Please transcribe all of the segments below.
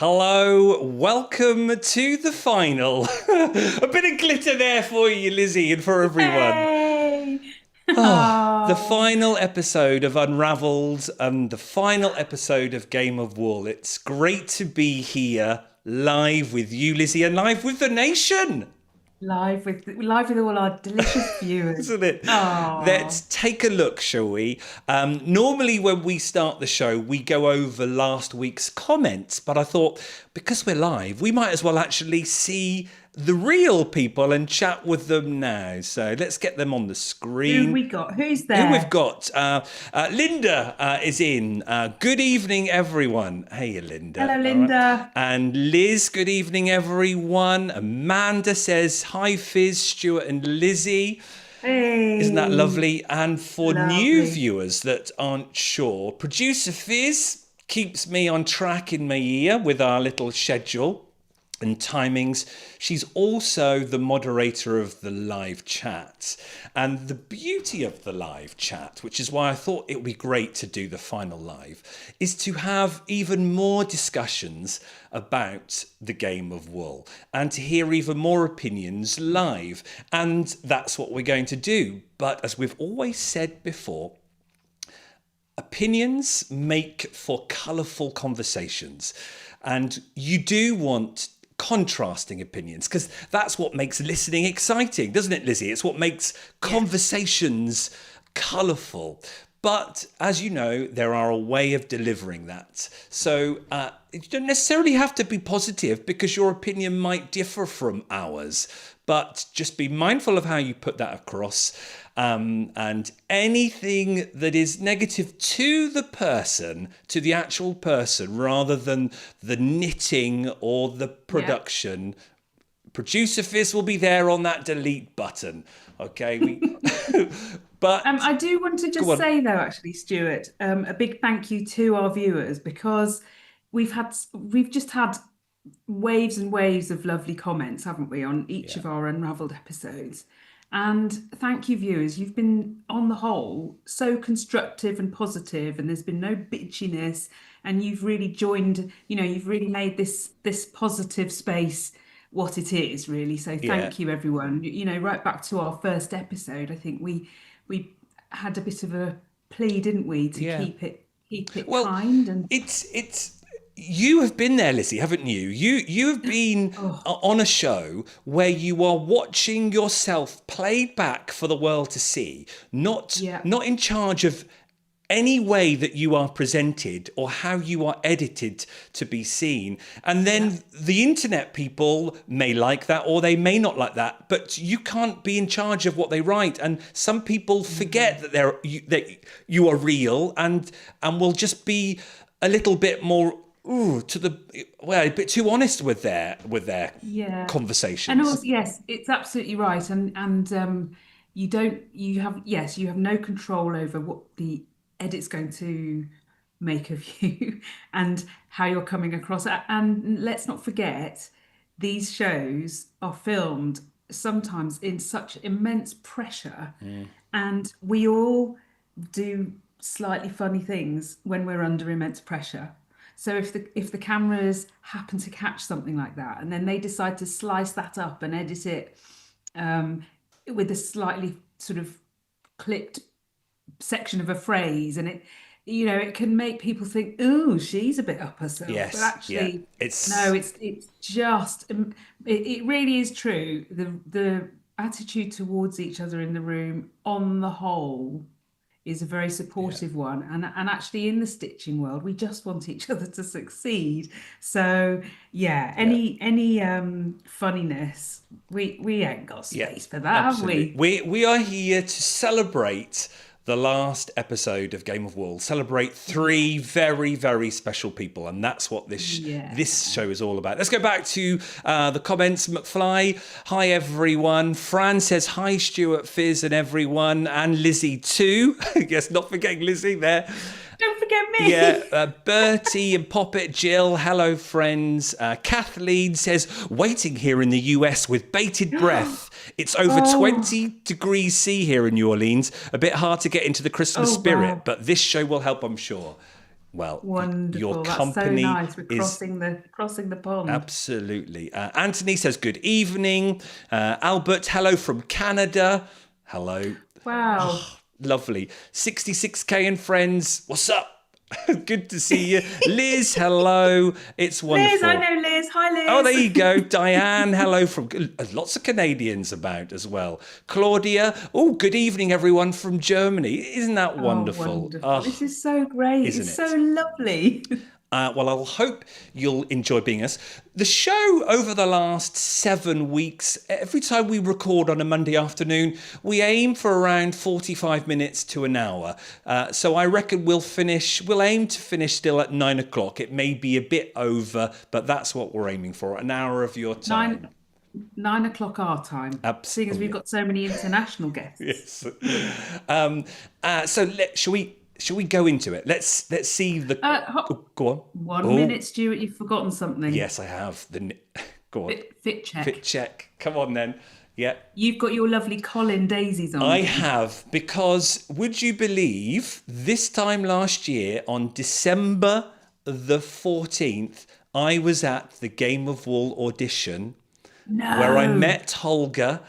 Hello, welcome to the final. A bit of glitter there for you, Lizzie, and for everyone. Hey! The Oh, final episode of Unravelled and the final episode of Game of Wool. It's great to be here live with you, Lizzie, and live with the nation. live with all our delicious viewers. Isn't it? Let's Oh, take a look, shall we? Normally, when we start the show, we go over last week's comments, but I thought because we're live, we might as well actually see the real people and chat with them now. So let's get them on the who have screen. we got? Who's Who we've there? got? Linda is in. Good evening, everyone. Hey, Linda. Hello, All right. Linda. And Liz, good evening, everyone. Amanda says, hi, Fizz, Stuart, and Lizzie. Isn't that Hey, lovely? And for new lovely. viewers that aren't sure, producer Fizz keeps me on track in my ear with our little schedule and timings. She's also the moderator of the live chat. And the beauty of the live chat, which is why I thought it would be great to do the final live, is to have even more discussions about the game of wool and to hear even more opinions live. And that's what we're going to do. But as we've always said before, opinions make for colourful conversations. And you do want contrasting opinions because that's what makes listening exciting, doesn't it, Lizzie? It's what makes Yes. conversations colourful. But as you know, there are a way of delivering that. So you don't necessarily have to be positive because your opinion might differ from ours. But just be mindful of how you put that across. And anything that is negative to the person, to the actual person, rather than the knitting or the Yeah. production, producer Fizz will be there on that delete button. Okay, but I do want to go just on. say though, actually, Stuart, a big thank you to our viewers because we've just had waves and waves of lovely comments, haven't we, on each Yeah, of our Unravelled episodes. And thank you, viewers. You've been, on the whole, so constructive and positive, and there's been no bitchiness. And you've really joined, you've really made this positive space what it is, really. So yeah, thank you, everyone. Right back to our first episode, I think we had a bit of a plea, didn't we, to yeah. keep it Well, kind and it's you have been there, Lizzie, haven't you? You have been oh on a show where you are watching yourself played back for the world to see, not yeah, not in charge of any way that you are presented or how you are edited to be seen. And yeah. then the internet people may like that or they may not like that, but you can't be in charge of what they write. And some people forget Mm. that you are real and will just be a little bit more a bit too honest with their Yeah. And conversations. also, yes, it's absolutely right. And you don't you have yes, you have no control over what the edit's going to make of you and how you're coming across. And let's not forget, these shows are filmed sometimes in such immense pressure, and we all do slightly funny things when we're under immense pressure. So if the cameras happen to catch something like that, and then they decide to slice that up and edit it um, with a slightly sort of clipped section of a phrase, and it can make people think, "Oh, she's a bit up herself," but Yes, yeah. actually, no, It's it's just it really is true. The attitude towards each other in the room, on the whole, is a very yeah. supportive one. And actually in the stitching world, we just want each other to succeed. So yeah, Yeah. any funniness, we ain't got Yeah, space for that, have absolutely. we? We are here to celebrate the last episode of Game of Wool. Celebrate Yeah. three very very special people, and that's what Yeah. this show is all about. Let's go back to the comments. McFly, hi everyone. Fran says hi Stuart, Fizz, and everyone, and Lizzie too. Yes, not forgetting Lizzie there. Don't forget Yeah, me. Bertie and Poppet, Jill, hello friends. Kathleen says, waiting here in the US with bated breath. It's over Oh, 20 degrees C here in New Orleans. A bit hard to get into the Christmas oh spirit, wow. but this show will help, I'm sure. Well, your Wonderful. That's so company nice. We're is crossing the pond. absolutely. Anthony says, good evening. Albert, hello from Canada. Hello. Wow. Lovely. 66K and friends. What's up? Good to see you. Liz, hello. It's Liz, I wonderful. know Liz. Hi, Oh, there Liz. you go. Diane, hello from lots of Canadians about as well. Claudia, oh, good evening, everyone from Germany. Isn't that Oh, wonderful? wonderful. Oh, This is so great. isn't It's so it? lovely. Well, I'll hope you'll enjoy being us. The show over the last 7 weeks, every time we record on a Monday afternoon, we aim for around 45 minutes to an hour. So I reckon we'll aim to finish still at 9 o'clock. It may be a bit over, but that's what we're aiming for, an hour of your time. 9 o'clock our time. Seeing as we've Absolutely. got so many international guests. Yes. So shall we go into it? Let's see the. Go on. 1 minute, Stuart. You've forgotten something. Yes, I have. Go on. Fit check. Fit check. Come on then. Yeah. You've got your lovely Colin daisies on. I have, because would you believe this time last year on December the 14th, I was at the Game of Wool audition where I met Holger.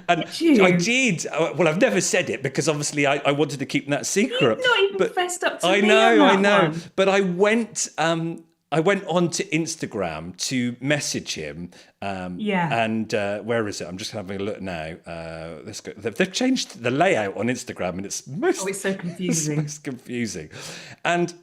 And Did you? I did. Well, I've never said it because obviously I wanted to keep that secret. You've not even fessed up to I me know, on I that know. one. But I went onto Instagram to message him. Yeah. And where is it? I'm just having a look now. Let's go. They've changed the layout on Instagram, and it's It's so confusing. most confusing. And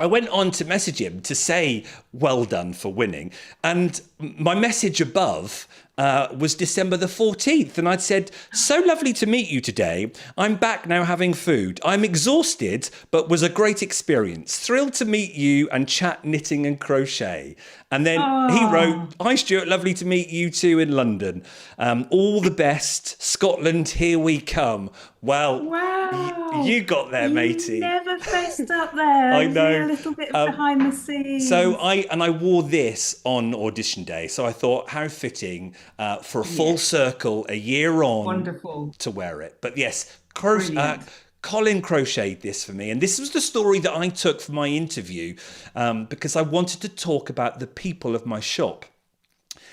I went on to message him to say well done for winning, and my message above was December the 14th, and I'd said, so lovely to meet you today. I'm back now having food. I'm exhausted, but was a great experience. Thrilled to meet you and chat knitting and crochet. And then he wrote, hi Stuart, lovely to meet you too in London. All the best. Scotland, here we come. Well, Wow. you got there, matey. You never fessed up there. I know. A little bit behind the scenes. So I wore this on audition day. So I thought, how fitting for a full circle a year on Wonderful. to wear it. But yes, Brilliant. Colin crocheted this for me. And this was the story that I took for my interview because I wanted to talk about the people of my shop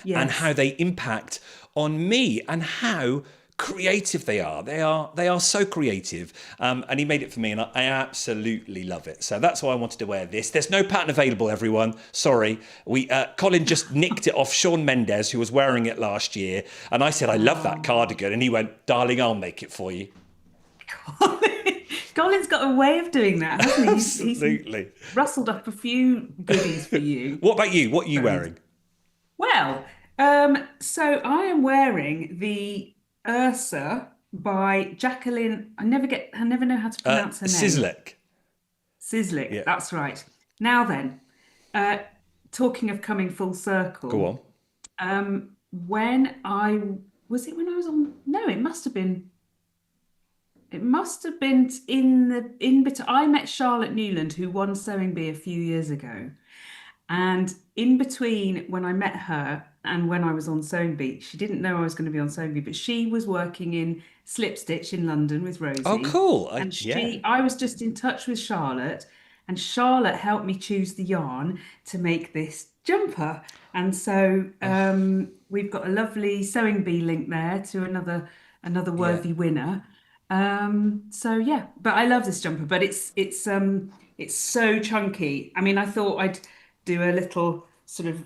and how they impact on me and how creative they are. They are so creative. And he made it for me, and I absolutely love it. So that's why I wanted to wear this. There's no pattern available, everyone. Sorry. Colin just nicked it off Shawn Mendes, who was wearing it last year. And I said, I love that cardigan. And he went, darling, I'll make it for you. Colin's got a way of doing that, hasn't he? Absolutely. He's rustled up a few goodies for you. What about you? What are you wearing? Well, so I am wearing the Ursa by Jacqueline. I never know how to pronounce her name. Sizzlick. Sizzlick, that's right. Now then, talking of coming full circle. Go on. When I was on? No, it must have been. It must have been in between. I met Charlotte Newland, who won Sewing Bee a few years ago, and in between when I met her and when I was on Sewing Bee, she didn't know I was going to be on Sewing Bee, but she was working in Slip Stitch in London with Rosie. Oh, cool. And I was just in touch with Charlotte, and Charlotte helped me choose the yarn to make this jumper. And so we've got a lovely Sewing Bee link there to another worthy winner. So yeah, but I love this jumper, but it's so chunky. I mean, I thought I'd do a little sort of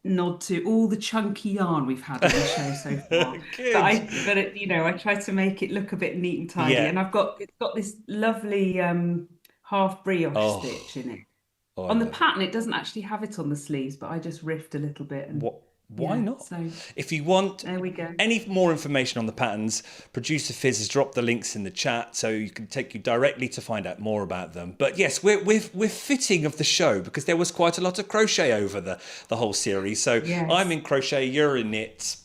nod to all the chunky yarn we've had on the show so far. Good. I try to make it look a bit neat and tidy, and it's got this lovely half brioche stitch in it. On the pattern, it doesn't actually have it on the sleeves, but I just riffed a little bit. And why not? So if you want there we go. Any more information on the patterns, producer Fizz has dropped the links in the chat, so you can take you directly to find out more about them. But yes, we're fitting of the show because there was quite a lot of crochet over the whole series. So I'm in crochet, you're in knit.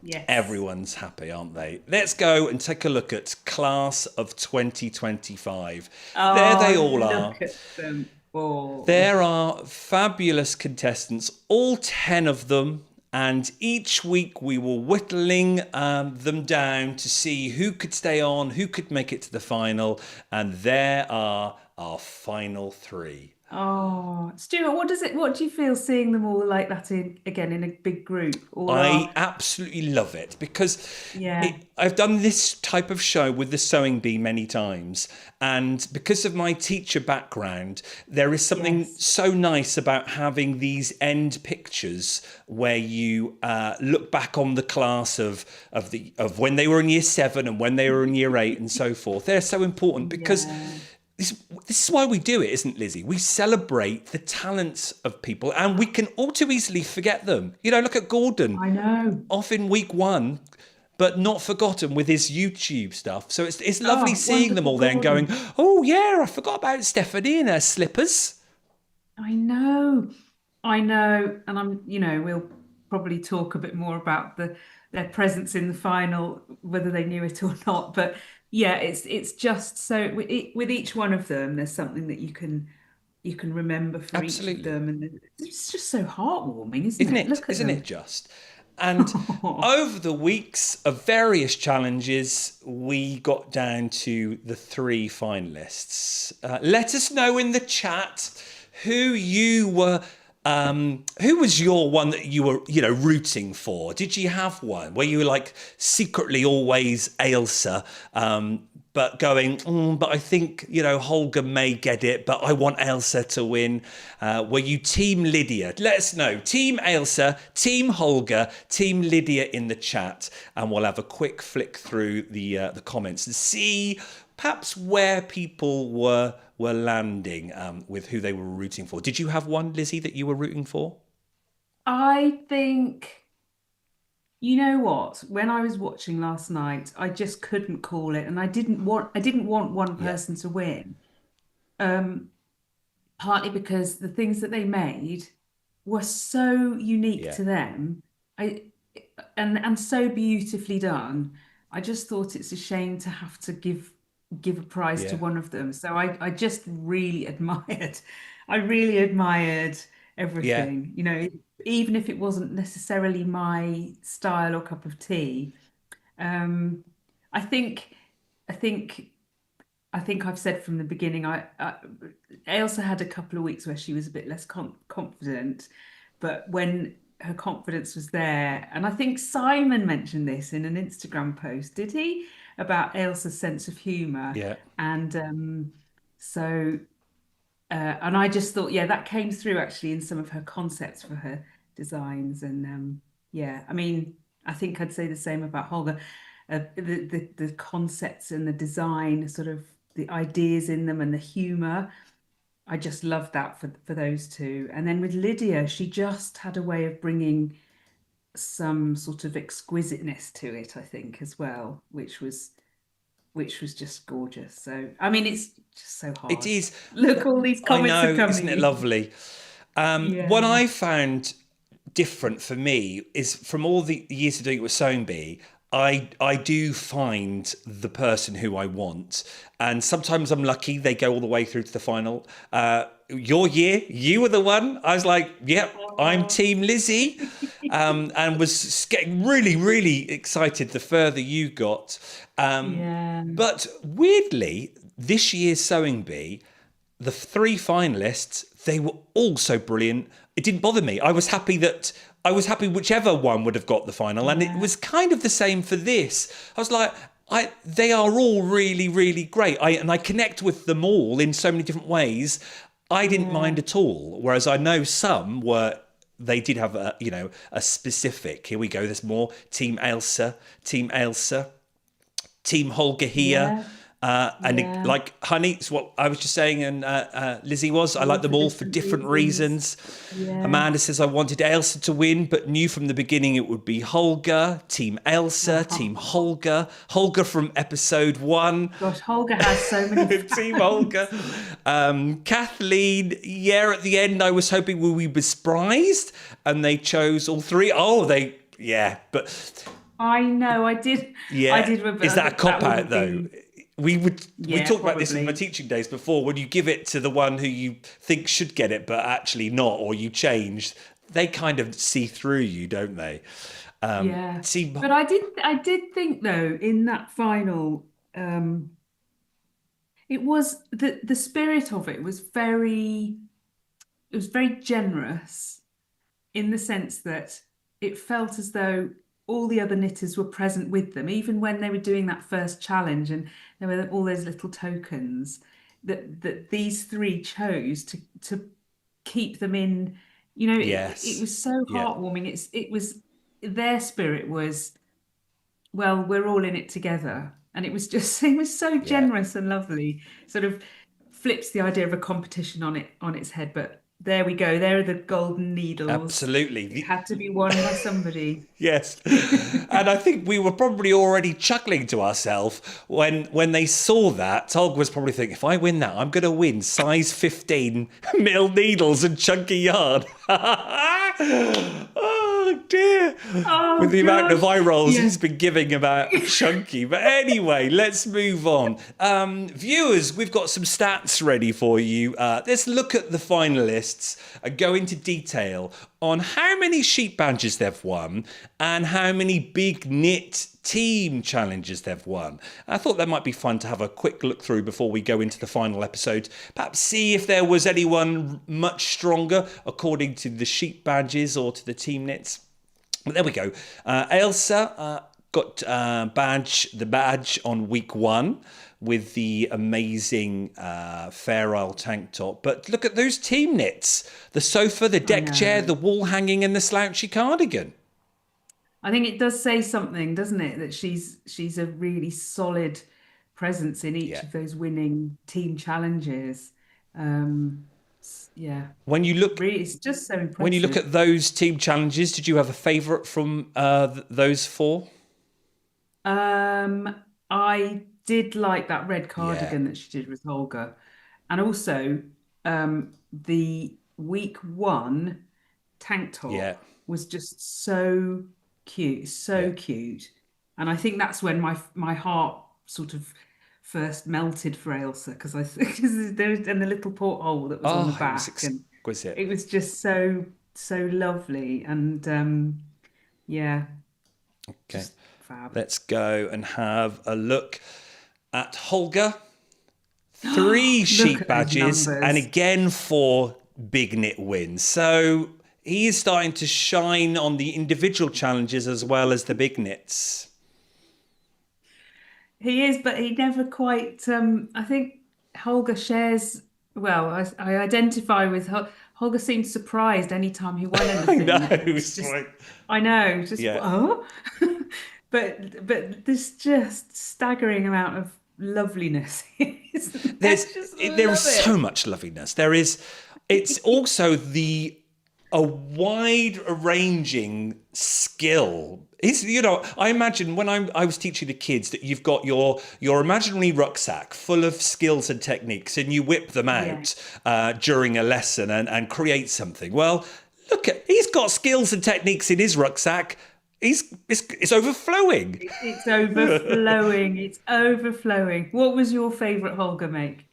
Yes. Everyone's happy, aren't they? Let's go and take a look at Class of 2025. There they all are. Look at them all. There are fabulous contestants, all 10 of them. And each week we were whittling them down to see who could stay on, who could make it to the final. And there are our final three. Oh, Stuart, what do you feel seeing them all like that again in a big group? All I are, absolutely love it because yeah, I've done this type of show with the sewing bee many times. And because of my teacher background, there is something yes, so nice about having these end pictures where you look back on the class of when they were in year 7 and when they were in year 8 and so forth. They're so important because yeah. this is why we do it, isn't it, Lizzie? We celebrate the talents of people and we can all too easily forget them. Look at Gordon, I know. off in week 1, but not forgotten with his YouTube stuff. So it's lovely Oh, seeing them wonderful all there and going, Gordon. oh, yeah, I forgot about Stephanie and her slippers. I know. I know. And we'll probably talk a bit more about their presence in the final, whether they knew it or not. But yeah, it's just so with each one of them, there's something that you can remember for each of Absolutely. them, and it's just so heartwarming, isn't Isn't it? it? Look at Isn't them. it just? And over the weeks of various challenges, we got down to the 3 finalists. Let us know in the chat who you were. Who was your one that you were, rooting for? Did you have one? Were you like secretly always Ailsa, but going, but I think, Holger may get it, but I want Ailsa to win. Were you Team Lydia? Let us know. Team Ailsa, Team Holger, Team Lydia in the chat, and we'll have a quick flick through the comments and see perhaps where people were landing with who they were rooting for. Did you have one, Lizzie, that you were rooting for? I think, you know what? When I was watching last night, I just couldn't call it, and I didn't want one Yeah, person to win. Um, Partly because the things that they made were so unique yeah, to them. I and so beautifully done. I just thought it's a shame to have to give a prize to yeah, one of them. So I just really admired, I really admired yeah. everything. Even if it wasn't necessarily my style or cup of tea. Um, I think I think I think I've said from the beginning, I also had a couple of weeks where she was a bit less confident, but when her confidence was there, and I think Simon mentioned this in an Instagram post, did he? About Ailsa's sense of humor. Yeah. And so and I just thought, yeah, that came through actually in some of her concepts for her designs. And yeah, I mean, I think I'd say the same about Holger. The concepts and the design, sort of the ideas in them and the humor. I just loved that for those two. And then with Lydia, she just had a way of bringing some sort of exquisiteness to it, I think, as well, which was just gorgeous. So, I mean, it's just so It hard. is. Look, all these I comments are know, isn't coming it in. lovely? What Yeah. I found different for me is from all the years of doing it with Soamby, I do find the person who I want, and sometimes I'm lucky they go all the way through to the final. Your year, you were the one. I was like, yep, I'm Oh, Team Lizzie, and was getting really, really excited the further you got. yeah. But weirdly, this year's Sewing Bee, the 3 finalists, they were all so brilliant. It didn't bother me. I was happy whichever one would have got the final, and it Yeah. was kind of the same for this. I was like, they are all really, really great. I connect with them all in so many different ways. I didn't Yeah. mind at all. Whereas I know some were. They did have a specific. Here we go. There's more. Team Ailsa, Team Holger here. Yeah. And Yeah. like Honey, it's what I was just saying, and Lizzie was. I like All them for all for different different reasons. reasons. Yeah. Amanda says I wanted Ailsa to win, but knew from the beginning it would be Holger. Team Ailsa, Team Holger, Holger from episode 1. Gosh, Holger has so many Team Holger. fans. Kathleen, yeah, at the end I was hoping we would be surprised, and they chose all 3. Oh, yeah, but I know, I did. I yeah, did, is but that a cop that would out have though? been, We yeah, talked about this in my probably. teaching days before. When you give it to the one who you think should get it, but actually not, or you change, they kind of see through you, don't they? Yeah. See, But I did think though, in that final, it was the spirit of it was very generous in the sense that it felt as though all the other knitters were present with them, even when they were doing that first challenge and there were all those little tokens that these three chose to keep them in. It Yes. was so Yeah. heartwarming. It was their spirit was, well, we're all in it together. And it was just, it was so Yeah. generous and lovely. Sort of flips the idea of a competition on its head. But there we go. There are the golden needles. Absolutely. It had to be won by somebody. Yes. And I think we were probably already chuckling to ourselves when they saw that. Tolg was probably thinking, if I win that, I'm going to win size 15 mil needles and chunky yarn. Oh, dear. With Oh the amount of gosh. eye rolls Yeah. he's been giving about chunky. But anyway, let's move on. Viewers, we've got some stats ready for you. Let's look at the finalists and go into detail on how many sheep badges they've won and how many big knit team challenges they've won. I thought that might be fun to have a quick look through before we go into the final episode. Perhaps see if there was anyone much stronger according to the sheep badges or to the team knits. But there we go. Ailsa got the badge on week 1 with the amazing Fair Isle tank top. But look at those team knits. The sofa, the I deck chair, know. the wall hanging and the slouchy cardigan. I think it does say something, doesn't it? That she's a really solid presence in each Yeah. of those winning team challenges. Yeah, When you look really, it's just so when you look impressive. at those team challenges, did you have a favourite from those 4? I did like that red Yeah. cardigan that she did with Holger, and also the week 1 tank Yeah. top was just so cute, Yeah. so cute. And I think that's when my heart sort of first melted for Ailsa because I think there and the little porthole that was on the Oh, it was back, and exquisite. it was just so lovely and yeah, Okay. just fab. Let's go and have a look at Holger. 3 Look sheep at those badges and numbers. again 4 big knit wins. So he is starting to shine on the individual challenges as well as the big knits. He is, but he never quite. I think Holger shares. Well, I identify with Holger. Seemed surprised anytime he won I know. anything. It's It's just, like, I know, just yeah. oh, but there's just staggering amount of loveliness, isn't there? There's I just there is love so it. much loveliness. There is. It's also a wide ranging skill. It's, I imagine when I was teaching the kids that you've got your imaginary rucksack full of skills and techniques, and you whip them Yeah, out during a lesson and create something. Well, he's got skills and techniques in his rucksack. It's overflowing. it's overflowing. It's overflowing. What was your favorite Holger make?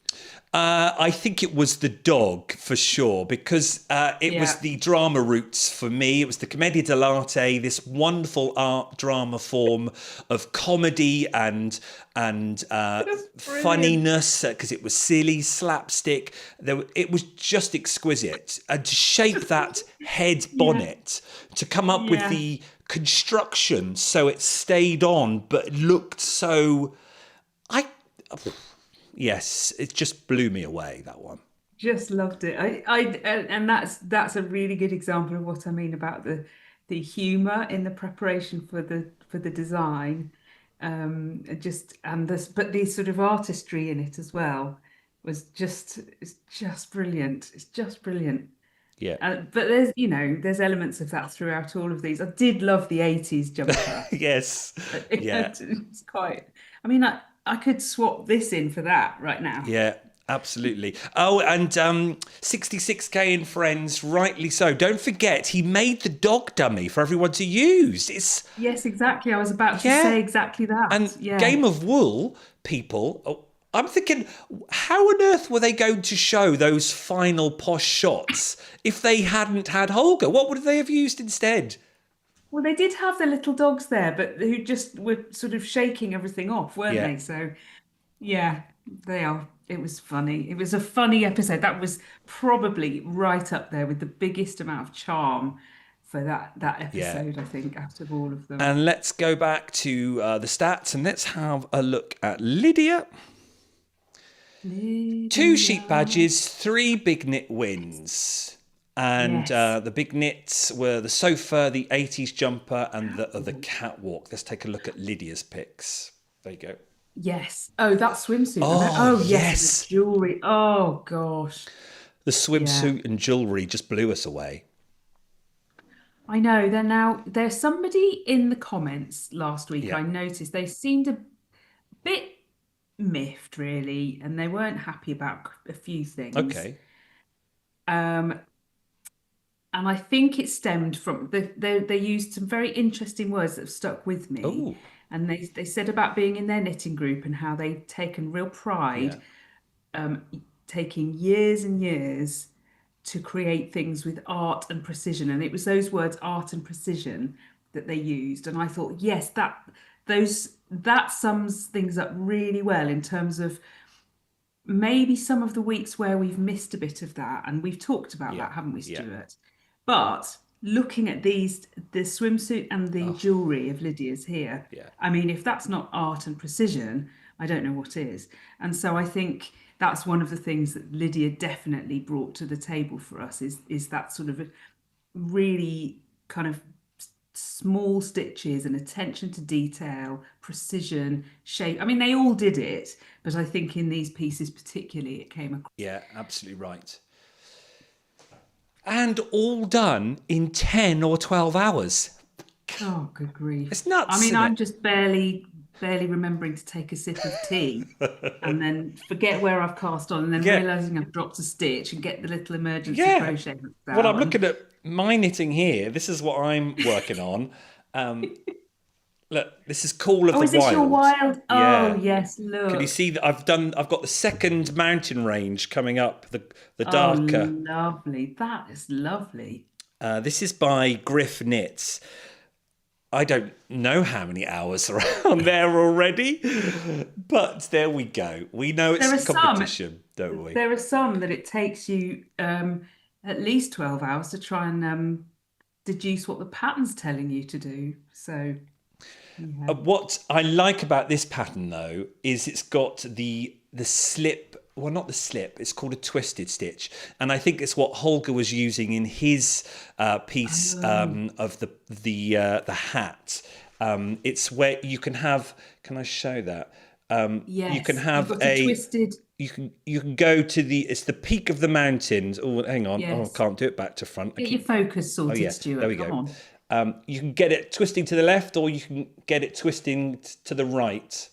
I think it was the dog for sure because it was Yeah, the drama roots for me. It was the commedia dell'arte, this wonderful art drama form of comedy and that's brilliant. funniness because it was silly slapstick. It was just exquisite, and to shape that head Yeah, bonnet, to come up with yeah. the construction so it stayed on but looked so. I Yes, it just blew me away, that one. Just loved it. And that's a really good example of what I mean about the humor in the preparation for the design. Just and this, but the sort of artistry in it as well was just it's just brilliant. It's just brilliant. Yeah. But there's elements of that throughout all of these. I did love the 80s jumper. Yes. Yeah. It's quite. I mean, I could swap this in for that right now. Yeah. Absolutely. Oh, and 66K in Friends, rightly so. Don't forget, he made the dog dummy for everyone to use. It's, Yes, exactly. I was about to yeah. say exactly that. And Yeah. Game of Wool people, I'm thinking, how on earth were they going to show those final posh shots if they hadn't had Holger? What would they have used instead? Well, they did have the little dogs there, but who just were sort of shaking everything off, weren't Yeah. they? So, yeah, they are. It was funny. It was a funny episode. That was probably right up there with the biggest amount of charm for that Yeah. episode, I think, out of all of them. And let's go back to the stats and let's have a look at Lydia. 2 sheep Lydia. badges, 3 big knit wins. And Yes. the big knits were the sofa, the 80s jumper, and the Catwalk. catwalk. Let's take a look at Lydia's picks. There you go. Yes. Oh, that swimsuit. Oh, Oh, yes, and the yes. jewelry. Oh, gosh. The Yeah. swimsuit and jewellery just blew us away. I know. There's somebody in the comments last week. Yeah. I noticed they seemed a bit miffed, really, and they weren't happy about a few things. Okay. Um, and I think it stemmed from they used some very interesting words that have stuck with me. Oh, And they said about being in their knitting group and how they've taken real yeah. pride, um, taking years and years to create things with art and precision. And it was those words, art and precision, that they used. And I thought, yes, that sums things up really well in terms of maybe some of the weeks where we've missed a bit of that, and we've talked about Yeah. that, haven't we, Yeah. Stuart? But looking at the swimsuit and the Oh, jewelry of Lydia's here, yeah. I mean, if that's not art and precision, I don't know what is. And so I think that's one of the things that Lydia definitely brought to the table for us is that sort of a really kind of small stitches and attention to detail, precision, shape. I mean, they all did it, but I think in these pieces particularly, it came across. Yeah, absolutely right. And all done in 10 or 12 hours. Oh, good grief. It's I nuts, mean, isn't I'm it? just barely remembering to take a sip of tea and then forget where I've cast on and then Yeah. realizing I've dropped a stitch and get the little emergency Yeah. crochet hooks Well, I'm out. And looking at my knitting here. This is what I'm working on. Um, Look, this is Call of oh, the is this your Wild. wild? Oh, Yeah. yes, Can you look. see that I've got the second mountain range coming up, the Oh, darker. lovely. That is lovely. This is by Griff Knits. I don't know how many hours are on there already, but there we go. We know it's There are a some. competition, don't we? There are some that it takes you at least 12 hours to try and deduce what the pattern's telling you to do. So, yeah. What I like about this pattern though is it's got the slip. Well, not the slip. It's called a twisted stitch, and I think it's what Holger was using in his piece Oh, of the hat. It's where you can have. Can I show that? You can yes. You've have got a twisted. you can go to it's the peak of the mountains. Oh, hang on. Oh, I Yes. can't do it back to front. I Get your keep. focus Oh sorted, yeah, there Stuart. we Come go. on. You can get it twisting to the left, or you can get it twisting to the right.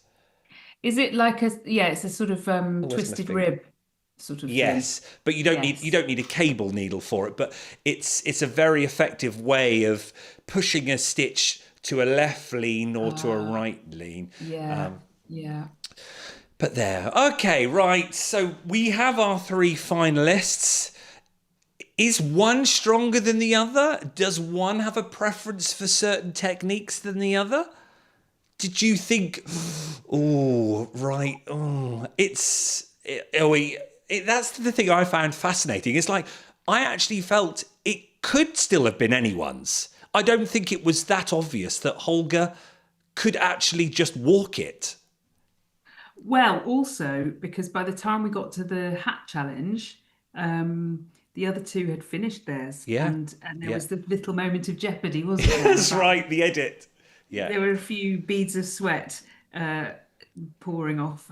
Is it like yeah, it's a sort of Oh, where's my twisted finger? rib sort of thing. Yes, but you Yes. don't need a cable needle for it. But it's a very effective way of pushing a stitch to a left lean or to a Uh, right lean. yeah. Yeah. But there, okay, right. So we have our 3 finalists. Is one stronger than the other? Does one have a preference for certain techniques than the other? Did you think, oh, right, oh, that's the thing I found fascinating. It's like, I actually felt it could still have been anyone's. I don't think it was that obvious that Holger could actually just walk it. Well, also because by the time we got to the hat challenge, the other two had finished theirs, Yeah, and there yeah. was the little moment of jeopardy, wasn't there? That's About right, the edit. Yeah. there were a few beads of sweat uh, pouring off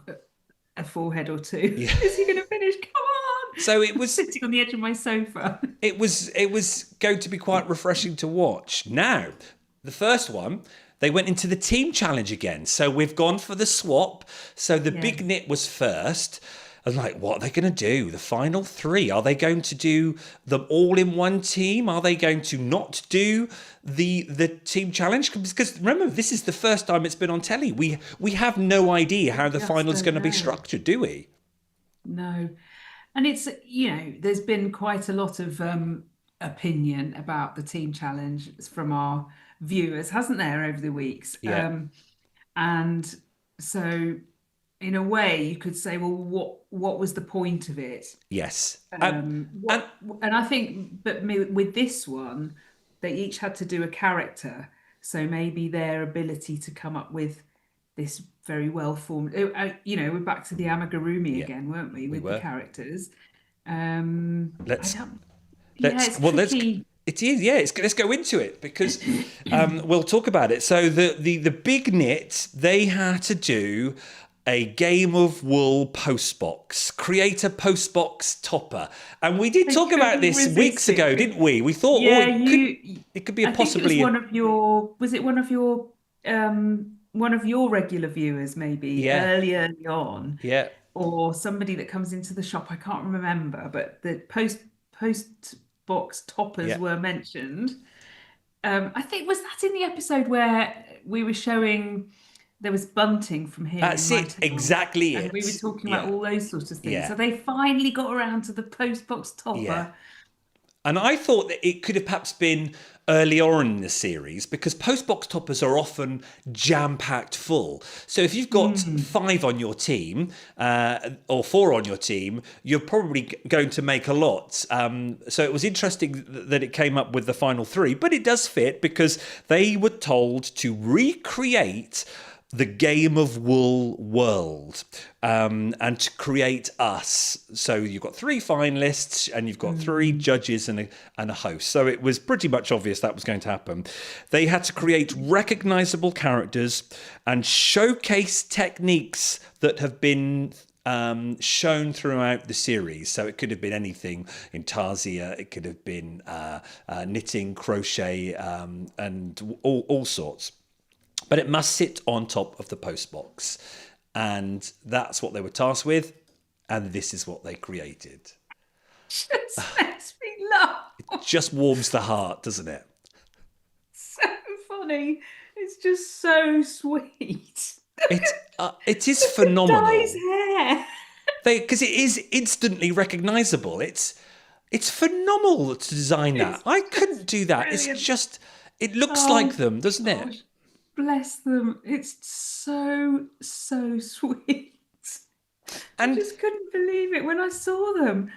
a forehead or two. Yeah. Is he going to finish? Come on! So I'm sitting on the edge of my sofa. it was going to be quite refreshing to watch. Now, the first one, they went into the team challenge again. So we've gone for the swap. So the big Yes. knit was first. And like, what are they going to do? The final 3? Are they going to do them all in one team? Are they going to not do the team challenge? Because remember, this is the first time it's been on telly. We have no idea how the Just final's don't going to be know. structured, do we? No. And it's, there's been quite a lot of opinion about the team challenge from our viewers, hasn't there, over the weeks? Yeah. And so in a way, you could say, well, what was the point of it? Yes. And What, and I think, but with this one, they each had to do a character, so maybe their ability to come up with this very well formed, we're back to the amigurumi yeah, again, weren't we, we with the were. characters? I Let's don't, yeah, let's it's well let's tricky. it is, yeah, let's go into it because we'll talk about it. So the big knit, they had to do a game of wool postbox, create a postbox topper, and we did I talk about couldn't this weeks resist ago, it. didn't we? We thought, oh, Yeah, it could be a I think it was possibly a, was it one of your regular viewers maybe yeah, early on, yeah, or somebody that comes into the shop, I can't remember, but the post box toppers yeah. were mentioned. I think was that in the episode where we were showing there was bunting from here in That's my it, town, exactly and we were it. talking about Yeah, all those sorts of things. yeah, So they finally got around to the post box yeah. topper. And I thought that it could have perhaps been earlier on in the series because postbox toppers are often jam packed full. So if you've got Mm. five on your team or four on your team, you're probably going to make a lot. So it was interesting that it came up with the final three, but it does fit because they were told to recreate the Game of Wool world and to create us. So you've got three finalists and you've got three Mm. judges and a host. So it was pretty much obvious that was going to happen. They had to create recognizable characters and showcase techniques that have been shown throughout the series. So it could have been anything in Tarsia, it could have been knitting, crochet, and all sorts, but it must sit on top of the postbox. And that's what they were tasked with. And this is what they created. Just makes me laugh. Just warms the heart, doesn't it? So funny. It's just so sweet. It is Look at Di's phenomenal. hair. Because it is instantly recognizable. It's phenomenal to design that. It's I just couldn't do that. It's brilliant. just, it looks like Oh them, doesn't it? gosh, bless them. It's so, so sweet. I And just couldn't believe it when I saw them.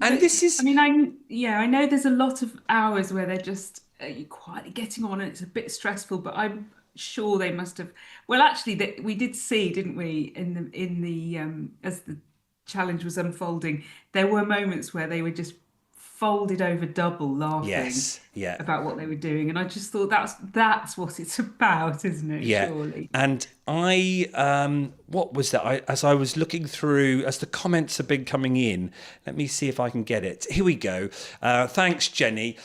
and this I is, mean, I know there's a lot of hours where they're just quietly getting on and it's a bit stressful, but I'm sure they must have. Well, actually, we did see, didn't we, in the as the challenge was unfolding, there were moments where they were just folded over double laughing yes, yeah. about what they were doing, and I just thought that's what it's about, isn't it? Yeah, Surely. and what was that? As I was looking through, as the comments have been coming in, let me see if I can get it. Here we go. Thanks, Jenny.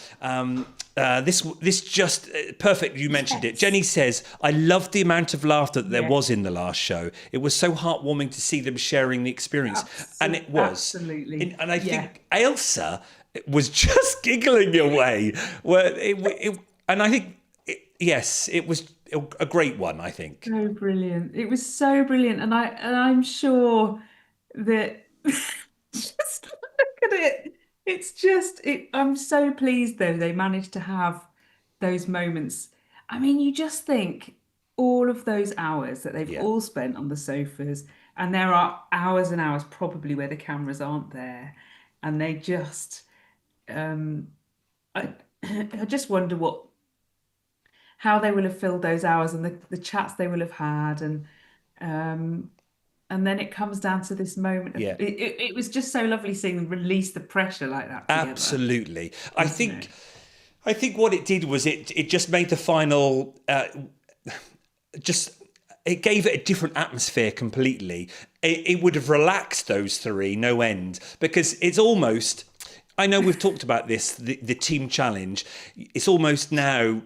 This just perfect. You mentioned it. Yes. Jenny says, "I loved the amount of laughter that there Yeah. was in the last show. It was so heartwarming to see them sharing the experience, and it was. Absolutely. And I Yeah. think Ailsa was just giggling away. And I think." Yes, it was a great one, I think. So brilliant. It was so brilliant. And I'm sure that just look at it. It's just I'm so pleased though they managed to have those moments. I mean, you just think all of those hours that they've Yeah, all spent on the sofas, and there are hours and hours probably where the cameras aren't there, and they just I I just wonder what how they will have filled those hours and the chats they will have had um and then it comes down to this moment of yeah, it was just so lovely seeing them release the pressure like that together, absolutely. I wasn't think it? I think what it did was it just made the final just it gave it a different atmosphere completely. It would have relaxed those three no end because it's almost. I know we've talked about this, the team challenge. It's almost now.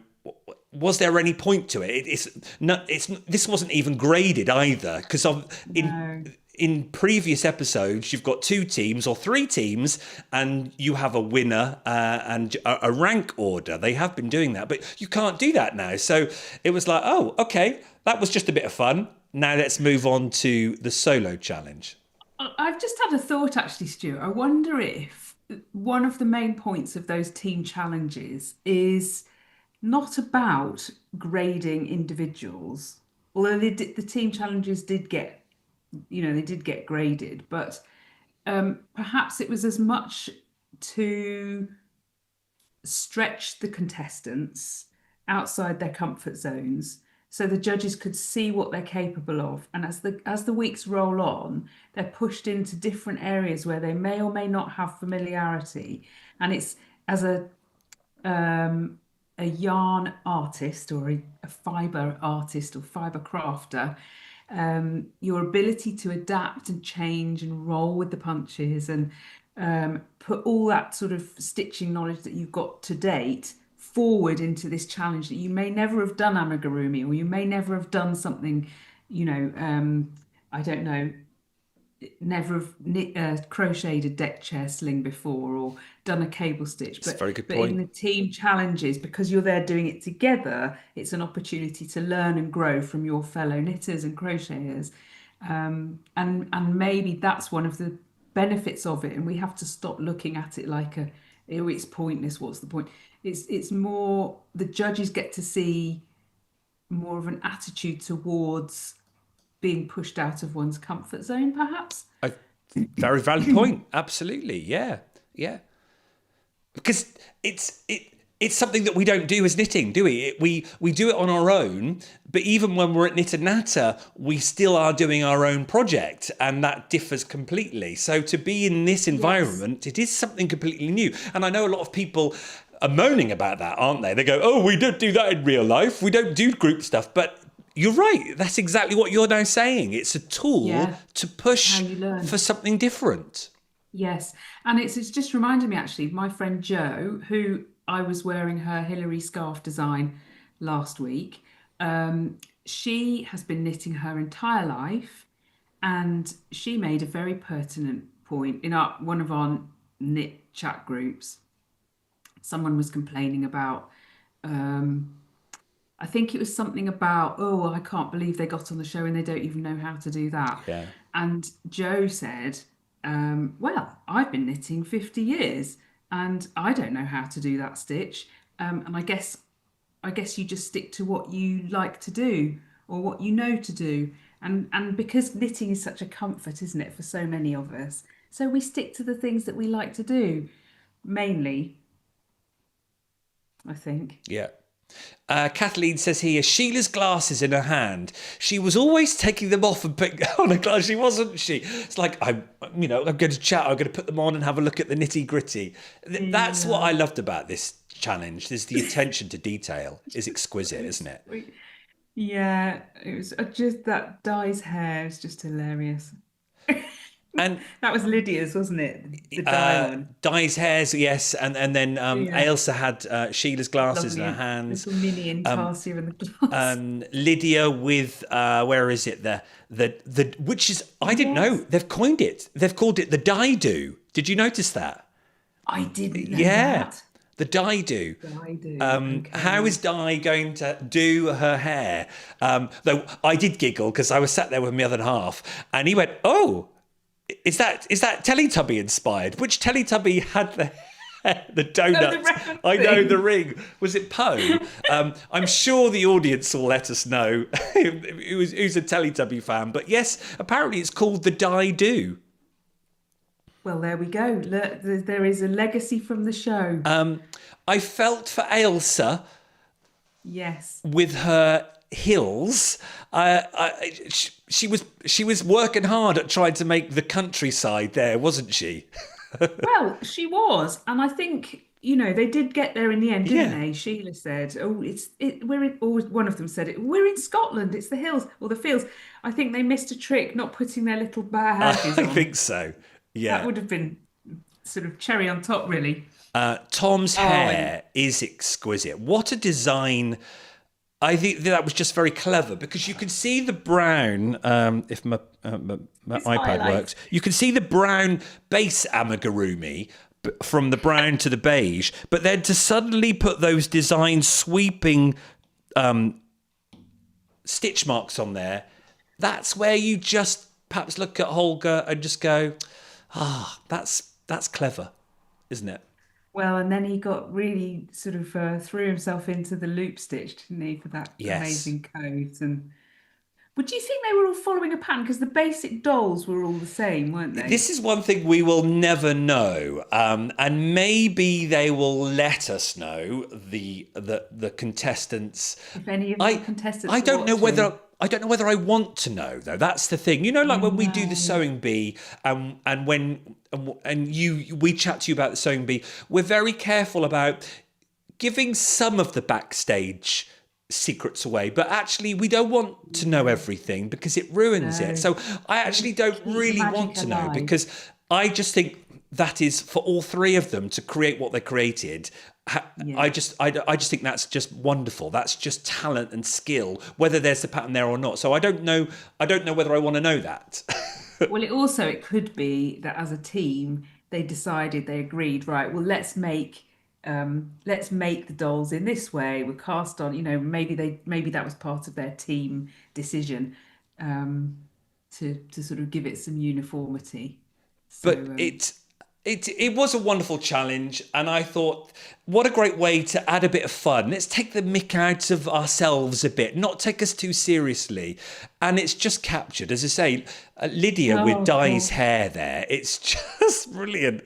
Was there any point to it? It's not. It's this wasn't even graded either because No. in previous episodes you've got two teams or three teams and you have a winner and a rank order. They have been doing that, but you can't do that now. So it was like, oh, okay, that was just a bit of fun. Now let's move on to the solo challenge. I've just had a thought actually, Stuart. I wonder if one of the main points of those team challenges is not about grading individuals, although the team challenges did get they did get graded, but perhaps it was as much to stretch the contestants outside their comfort zones so the judges could see what they're capable of. And as the weeks roll on, they're pushed into different areas where they may or may not have familiarity. And it's as um, a yarn artist or a fiber artist or fiber crafter, your ability to adapt and change and roll with the punches and put all that sort of stitching knowledge that you've got to date forward into this challenge that you may never have done amigurumi, or you may never have done something, I don't know, never have crocheted a deck chair sling before or done a cable stitch. It's a very good But in point. the team challenges, because you're there doing it together, it's an opportunity to learn and grow from your fellow knitters and crocheters. And maybe that's one of the benefits of it. And we have to stop looking at it like oh, it's pointless. What's the point? It's more the judges get to see more of an attitude towards being pushed out of one's comfort zone, perhaps. A very valid point. Absolutely. Yeah. Yeah. Because it's something that we don't do as knitting, do we? We do it on our own, but even when we're at Knit and Natter, we still are doing our own project, and that differs completely. So to be in this Yes. environment, it is something completely new. And I know a lot of people are moaning about that, aren't they? They go, "Oh, we don't do that in real life. We don't do group stuff." But you're right. That's exactly what you're now saying. It's a tool Yeah. to It's how push you learn. for something different. Yes. And it's just reminded me actually, my friend Jo, who I was wearing her Hillary scarf design last week, she has been knitting her entire life, and she made a very pertinent point in one of our knit chat groups. Someone was complaining about I think it was something about, oh, I can't believe they got on the show and they don't even know how to do that. Yeah. And Joe said, well, I've been knitting 50 years and I don't know how to do that stitch. And I guess you just stick to what you like to do or what you know to do. And because knitting is such a comfort, isn't it, for so many of us? So we stick to the things that we like to do, mainly, I think. Yeah. Kathleen says here, Sheila's glasses in her hand. She was always taking them off and putting on a glass. She wasn't she? It's like I'm going to chat. I'm going to put them on and have a look at the nitty gritty. That's what Yeah. I loved about this challenge. There's the attention to detail is exquisite, isn't it? Yeah, it was just that dye's hair is just hilarious. And That was Lydia's, wasn't it? The dye one. Dye's hairs, yes, and then Yeah, Ailsa had Sheila's glasses in her lovely. hands. Little mini intarsia in the glass. Lydia with where is it the which is I didn't know Yes, they've coined it. They've called it the daidu. Did you notice that? I didn't know Yeah, that. the daidu. I do. How Okay. is Di going to do her hair? Though I did giggle because I was sat there with my other half, and he went, "Oh, is that Teletubby inspired? Which Teletubby had the the Oh, the donut? I know the referencing. ring. Was it Poe? I'm sure the audience will let us know who's a Teletubby fan. But yes, apparently it's called the Die Do. Well, there we go. There is a legacy from the show. I felt for Ailsa Yes. with her hills. She was working hard at trying to make the countryside there, wasn't she? Well, she was, and I think they did get there in the end, didn't Yeah, they? Sheila said, "Oh, we're in," or one of them said it. We're in Scotland. It's the hills or the fields. I think they missed a trick not putting their little badges I on. think so. That Yeah. would have been sort of cherry on top, really. Tom's Oh, and hair is exquisite. What a design. I think that was just very clever because you can see the brown, if my his iPad highlights. works, you can see the brown base amigurumi from the brown to the beige, but then to suddenly put those design sweeping stitch marks on there, that's where you just perhaps look at Holger and just go, that's clever, isn't it? Well, and then he got really sort of threw himself into the loop stitch, didn't he, for that Yes. amazing coat and. Would you think they were all following a pattern? Because the basic dolls were all the same, weren't they? This is one thing we will never know, and maybe they will let us know the contestants. If any of the I contestants I were don't know watching. whether I don't know whether I want to know though. That's the thing. You know, I like when we do the know. sewing bee, and when and you we chat to you about the sewing bee, we're very careful about giving some of the backstage secrets away, but actually we don't want to know No, everything because it ruins it. no. So I We actually want to don't keep the really magic want to know alive. because I just think that is for all three of them to create what they created. Yeah. I just think that's just wonderful. That's just talent and skill, whether there's a pattern there or not. So I don't know whether I want to know that. Well, it could be that as a team, they decided, they agreed, right, well, let's make the dolls in this way. We're cast on, maybe that was part of their team decision, um, to sort of give it some uniformity. So, But it was a wonderful challenge, and I thought, what a great way to add a bit of fun. Let's take the mick out of ourselves a bit, not take us too seriously. And it's just captured, as I say, Lydia with oh Di's gosh. hair there. It's just brilliant.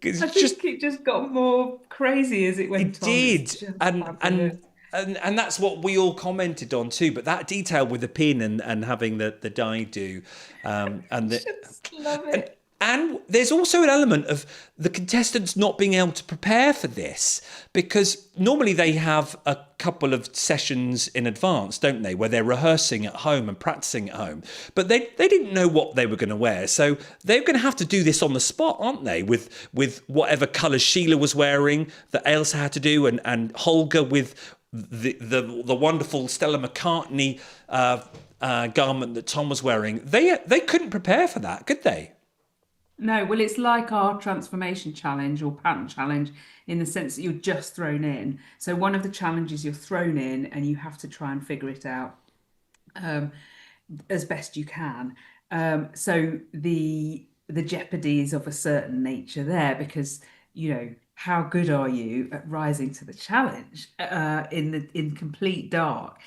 It's I just think it just got more crazy as it it went on. It's did, just and fabulous. and that's what we all commented on too. But that detail with the pin and having the die do, and the Just love and it. and there's also an element of the contestants not being able to prepare for this because normally they have a couple of sessions in advance, don't they, where they're rehearsing at home and practicing at home. But they didn't know what they were going to wear, so they're going to have to do this on the spot, aren't they? With whatever colours Sheila was wearing, that Ailsa had to do, and Holger with the wonderful Stella McCartney garment that Tom was wearing. They couldn't prepare for that, could they? No, well, it's like our transformation challenge or pattern challenge in the sense that you're just thrown in. So one of the challenges you're thrown in and you have to try and figure it out um, as best you can. So the jeopardy is of a certain nature there because, how good are you at rising to the challenge in complete dark?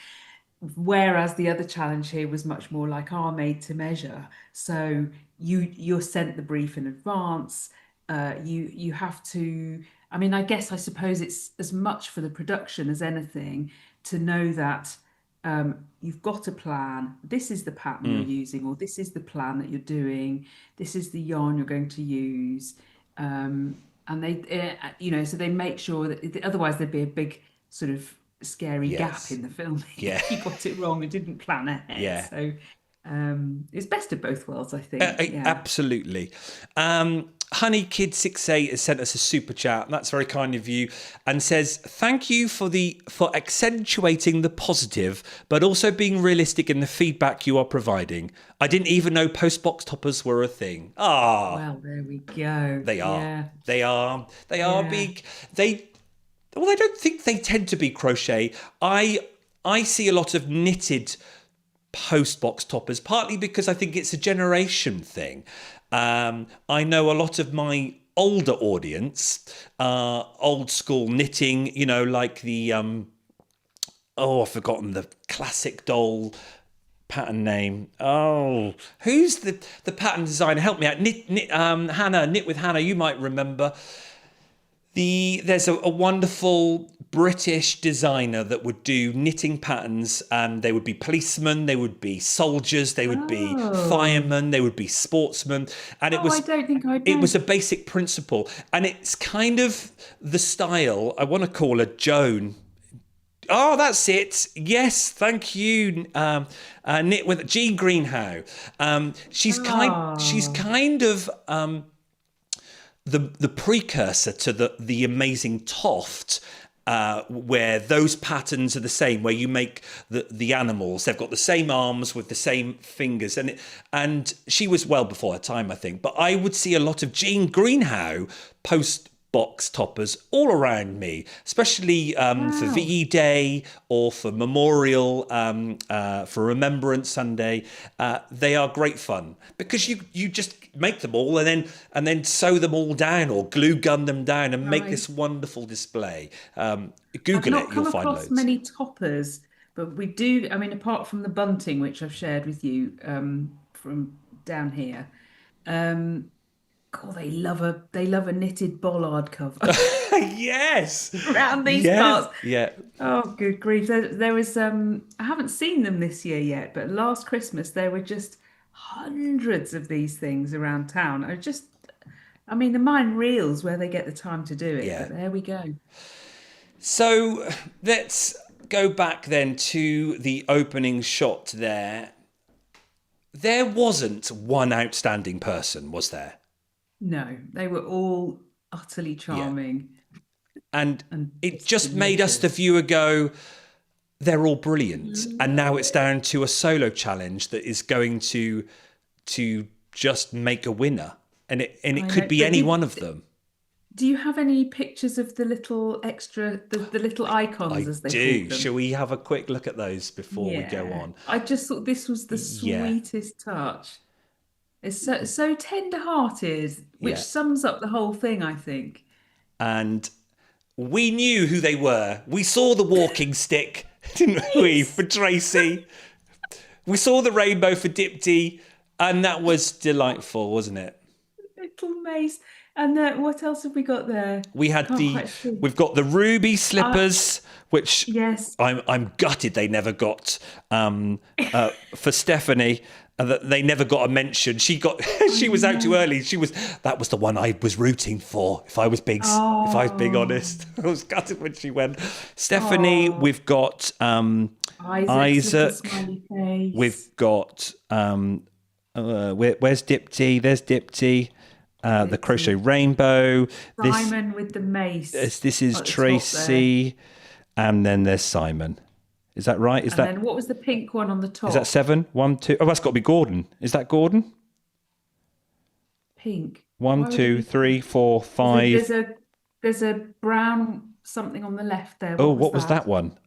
Whereas the other challenge here was much more like our made to measure. So you're sent the brief in advance. You have to. I mean, I suppose it's as much for the production as anything to know that you've got a plan. This is the pattern you're Mm. using, or this is the plan that you're doing. This is the yarn you're going to use. And so they make sure that otherwise there'd be a big sort of scary gap Yes. in the film Yeah. if you got it wrong and didn't plan ahead. Yeah. So it's best of both worlds, I think. Yeah. Absolutely. Honey Kid 68 has sent us a super chat. That's very kind of you, and says thank you for accentuating the positive, but also being realistic in the feedback you are providing. I didn't even know post box toppers were a thing. Ah, Well, there we go. they are. Yeah. They are Yeah. big. Well, I don't think they tend to be crochet. I see a lot of knitted post box toppers, partly because I think it's a generation thing. I know a lot of my older audience, old school knitting, like the I've forgotten the classic doll pattern name. Oh, who's the pattern designer? Help me out. Hannah, Knit with Hannah. You might remember. There's a wonderful British designer that would do knitting patterns, and they would be policemen, they would be soldiers, they would be Oh. firemen, they would be sportsmen, and Oh, I don't think I it was know. a basic principle, and it's kind of the style. I want to call her Joan. Oh, that's it. Yes, thank you. Knit with Jean Greenhow. She's Oh. kind of the precursor to the amazing Toft, where those patterns are the same, where you make the animals, they've got the same arms with the same fingers, and she was well before her time, I think. But I would see a lot of Jean Greenhow post box toppers all around me, especially for Wow. VE Day or for Memorial, for Remembrance Sunday. They are great fun because you just make them all and then sew them all down or glue gun them down and make Right. this wonderful display. I've Google it, not you'll come find across loads. many toppers, But we do, I mean, apart from the bunting, which I've shared with you from down here, um, God, they love a knitted bollard cover Yes. around these Yeah. parts. Yeah. Oh, good grief. There was I haven't seen them this year yet, but last Christmas there were just hundreds of these things around town. I mean, the mind reels where they get the time to do it, Yeah. but there we go. So let's go back then to the opening shot there. There wasn't one outstanding person, was there? No, they were all utterly Yeah. charming And and it just just made us, the delicious. viewer, go, they're all brilliant. And now it's Love down to a solo challenge that is going to just make a winner. And it I could know. be But any one of them. do you have any pictures of the little extra, the little icons I as they called do. them? Shall we have a quick look at those before we go Yeah. on? I just thought this was the Yeah. sweetest touch. It's so tender-hearted, which Yeah. sums up the whole thing, I think. And we knew who they were. We saw the walking stick, didn't we, Yes, for Tracy? We saw the rainbow for Dipti, and that was delightful, wasn't it? little mace. And what else have we got there? We had Can't quite see. we've got the ruby Uh, slippers, which yes. I'm gutted they never got for Stephanie. That they never got a mention. She got I she was out too know. early. That was the one I was rooting for. If I was being Oh, honest, I was gutted when she went. Stephanie, oh. we've got Isaac's little Isaac, smiley face. we've got where's Dipti? There's Dipti. The crochet Dipsy. rainbow. This Simon with the mace this is at the top there. Tracy, and then there's Simon. Is that right? And then what was the pink one on the Is that top? 7? 1, 2. Oh, that's got to be Gordon. Is that Gordon? Pink. One, Why would it two, be three, pink? four, There's a five. there's a there's a brown something on the left there. Oh, What was what was that that? one?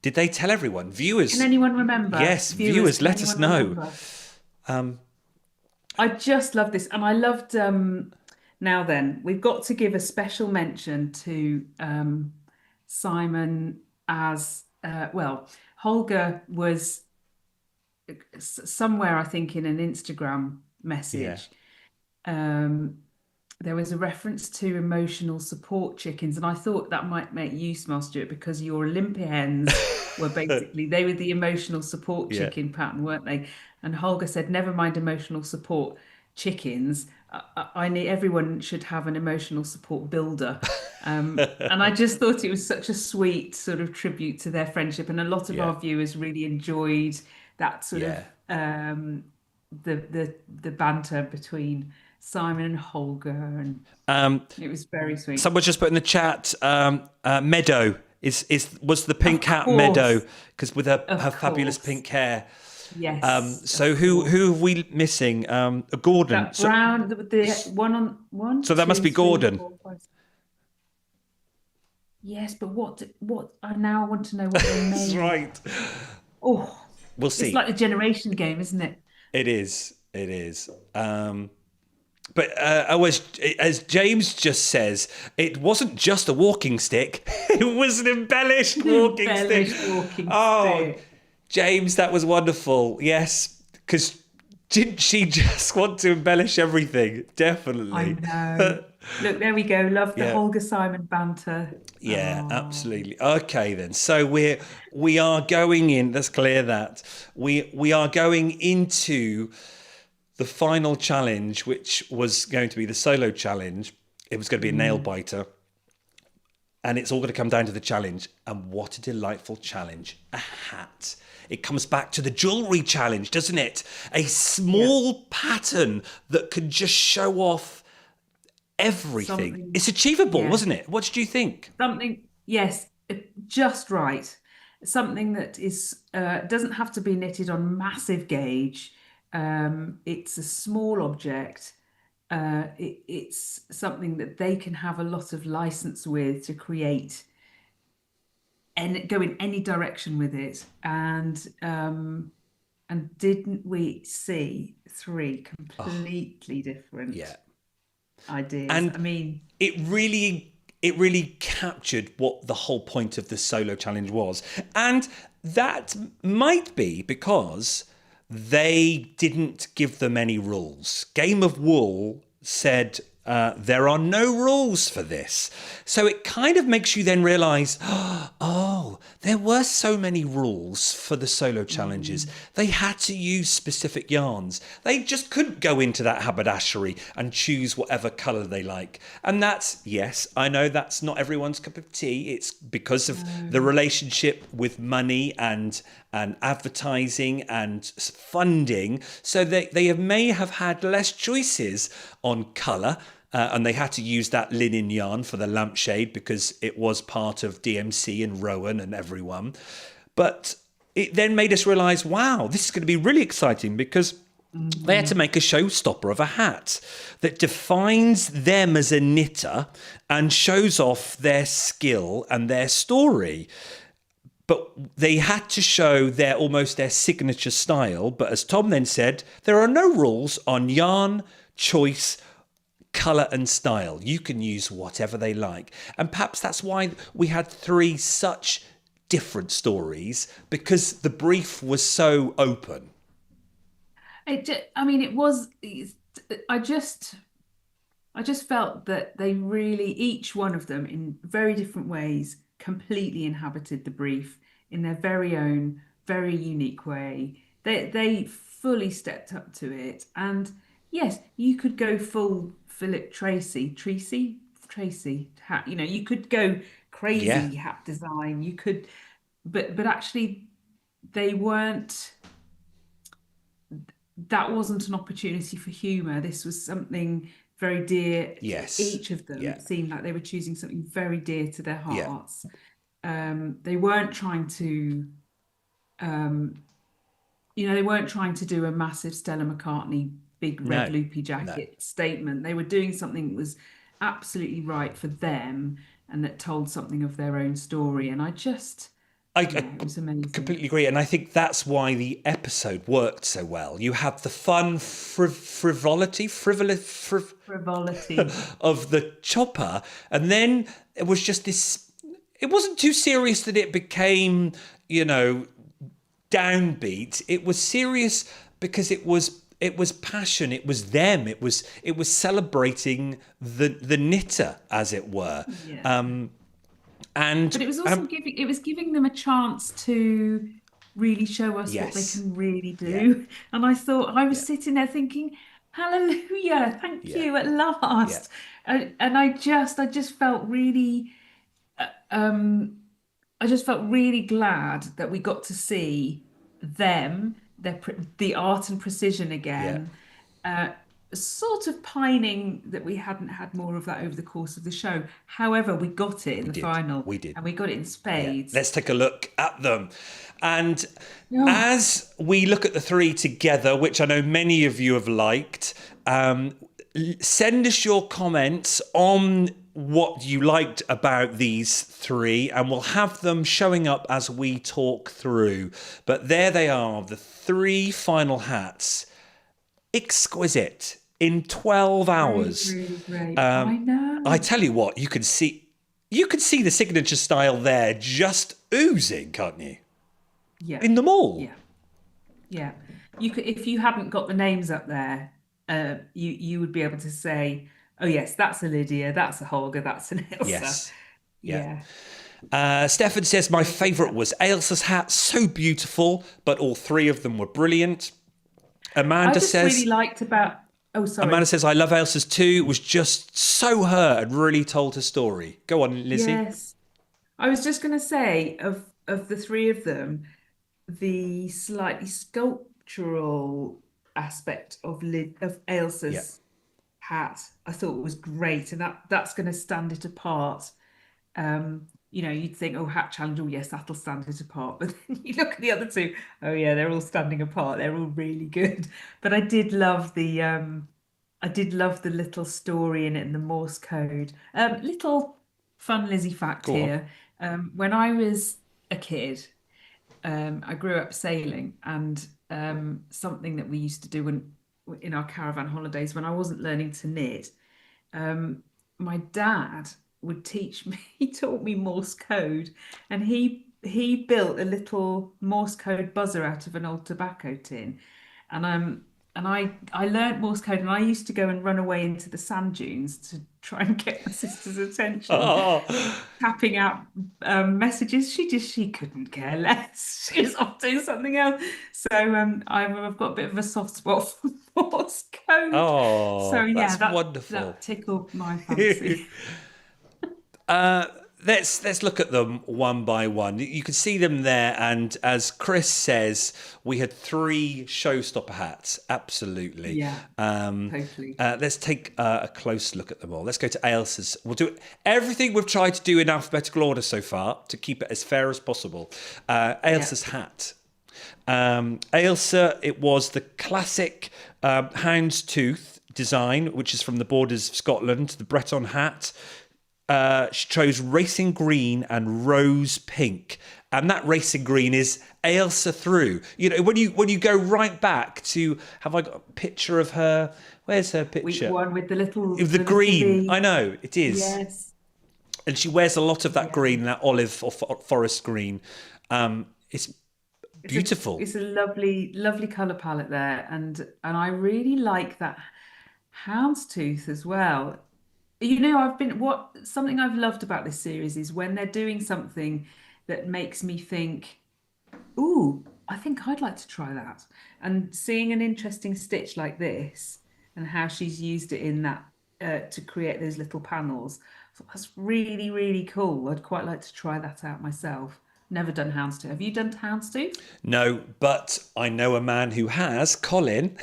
Did they tell everyone? Can Viewers, anyone remember? yes, Viewers, viewers, can let us anyone know. remember? Um, I just love this, and I loved. Now then, we've got to give a special mention to Simon as well. Holger was somewhere, I think, in an Instagram yeah. message. Um, there was a reference to emotional support chickens, and I thought that might make you smile, Stuart, because your Olympia hens were basically they were the emotional support Yeah. chicken pattern, weren't they? And Holger said, "Never mind emotional support chickens. I need everyone should have an emotional support builder." And I just thought it was such a sweet sort of tribute to their friendship, and a lot of Yeah. our viewers really enjoyed that sort of Yeah. the banter between Simon and Holger, and Um, it was very sweet. Someone just put in the chat, Meadow was the Of pink cat Meadow, course, because with her of fabulous course. pink hair. Yes, So of who course. have we missing? Gordon. That brown, the one on So one, that must two, be three, Gordon. four, five. Yes, but what I now want to know what their That's name. right. Oh, We'll it's see. like the generation game, isn't it? It is. It is. But as James just says, it wasn't just a walking stick; it was an embellished The walking stick. embellished walking Oh, stick. James, that was wonderful. Yes, because didn't she just want to embellish everything? I Definitely. know. Look, there we go. Love the Yeah. Holger Simon banter. Yeah, Oh, absolutely. Okay, then. So we are going in. Let's clear that. We are going into the final challenge, which was going to be the solo challenge. It was going to be a nail biter, and it's all going to come down to the challenge. And what a delightful challenge! A hat. It comes back to the jewelry challenge, doesn't it? A yeah. small pattern that can just show off everything. Something. It's achievable, Yeah. wasn't it? What did you think? Something. Yes, just right. Something that is doesn't have to be knitted on massive gauge. It's a small object. It's something that they can have a lot of license with to create and go in any direction with it. And didn't we see three completely different Yeah. ideas? And I mean, it really it really captured what the whole point of the solo challenge was. And that might be because they didn't give them any rules. Game of Wool said there are no rules for this. So it kind of makes you then realize, oh, there were so many rules for the solo challenges. They had to use specific yarns. They just couldn't go into that haberdashery and choose whatever colour they like. And that's, yes, I know that's not everyone's cup of tea. It's because of the relationship with money and advertising and funding. So they may have had less choices on colour. And they had to use that linen yarn for the lampshade because it was part of DMC and Rowan and everyone. But it then made us realise, wow, this is going to be really exciting because they had to make a showstopper of a hat that defines them as a knitter and shows off their skill and their story. But they had to show almost their signature style. But as Tom then said, there are no rules on yarn, choice, colour and style. You can use whatever they like. And perhaps that's why we had 3 such different stories, because the brief was so open. I mean, it was. I just, I just felt that they really, each one of them, in very different ways, completely inhabited the brief in their very own, very unique way. They fully stepped up to it, and yes, you could go full Philip Tracy hat. You know, you could go Yeah. crazy hat design. You could, but actually, they weren't. That wasn't an opportunity for humor. This was something very dear. Yes. Each of them Yeah. seemed like they were choosing something very dear to their Yeah. hearts. They weren't trying to, um, they weren't trying to do a massive Stella McCartney big red No. loopy No. jacket statement. They were doing something that was absolutely right for them and that told something of their own story. And I yeah, it was amazing. completely agree. And I think that's why the episode worked so well. You have the fun Frivolity. of the chopper. And then it was just this, it wasn't too serious that it became, downbeat. It was serious because it was passion. It was them. It was celebrating the knitter, as it were. Yeah. And But it was also giving them a chance to really show us what they yes, can really yeah, do. And I thought I yeah, was sitting there thinking, hallelujah, thank yeah, you at yeah, last. And I just felt really um I just felt really glad that we got to see them, the art and precision yeah. again. Uh, Sort of pining that we hadn't had more of that over the course of the show. However, we got it in We the did. final, We did. and we got it in Yeah. spades. Let's take a look at them. And Oh, as we look at the 3 together, which I know many of you have liked, send us your comments on what you liked about these 3, and we'll have them showing up as we talk through. But there they are, the 3 final hats. Exquisite in 12 really, hours. really great. I I know. tell you what, you can see the signature style there just oozing, can't you? Yeah, In them all. yeah, yeah. You could, if you hadn't got the names up there, you would be able to say, "Oh yes, that's a Lydia, that's a Holger, that's an Elsa." Yes. Yeah. Yeah, Stefan says my great favourite was Ailsa's hat, so beautiful, but all 3 of them were brilliant. I Amanda just really says liked about. Oh, Amanda sorry. says I love Ailsa's too. It was just so her and really told her story. Go on, Lizzie. Yes, I was just going to say of the three of them, the slightly sculptural aspect of Yeah. Ailsa's hat, I thought was great, and that's going to stand it apart. You'd think, oh, hat challenge, oh yes, that'll stand it apart. But then you look at the other two, oh yeah, they're all standing apart. They're all really good. But I did love the little story in it and the Morse code. Little fun Lizzie fact Go on. here. When I was a kid, I grew up sailing, and something that we used to do in our caravan holidays when I wasn't learning to knit, my dad would teach me. He taught me Morse code, and he built a little Morse code buzzer out of an old tobacco tin, and I learnt Morse code, and I used to go and run away into the sand dunes to try and get my sister's attention, Oh, tapping out messages. She couldn't care less. She was off doing something else. So I've got a bit of a soft spot for Morse code. So oh, yeah, that's that wonderful. tickled my fancy. Let's look at them one by one. You can see them there, and as Chris says, we had 3 showstopper hats. Absolutely. Yeah, totally. Let's take a close look at them all. Let's go to Ailsa's. We'll do everything we've tried to do in alphabetical order so far to keep it as fair as possible. Ailsa's hat. Ailsa, it was the classic houndstooth design, which is from the borders of Scotland, the Breton hat. She chose racing green and rose pink, and that racing green is Ailsa through. You know, when you go right back to, have I got a picture of her? Where's her picture? One with the little With the green. bee. I know it is. Yes. And she wears a lot of that green, that olive or forest green. It's beautiful. It's a lovely, lovely colour palette there, and I really like that houndstooth as well. You know, something I've loved about this series is when they're doing something that makes me think, ooh, I think I'd like to try that. And seeing an interesting stitch like this and how she's used it in that to create those little panels, I thought that's really, really cool. I'd quite like to try that out myself. Never done houndstooth. Have you done houndstooth? No, but I know a man who has, Colin.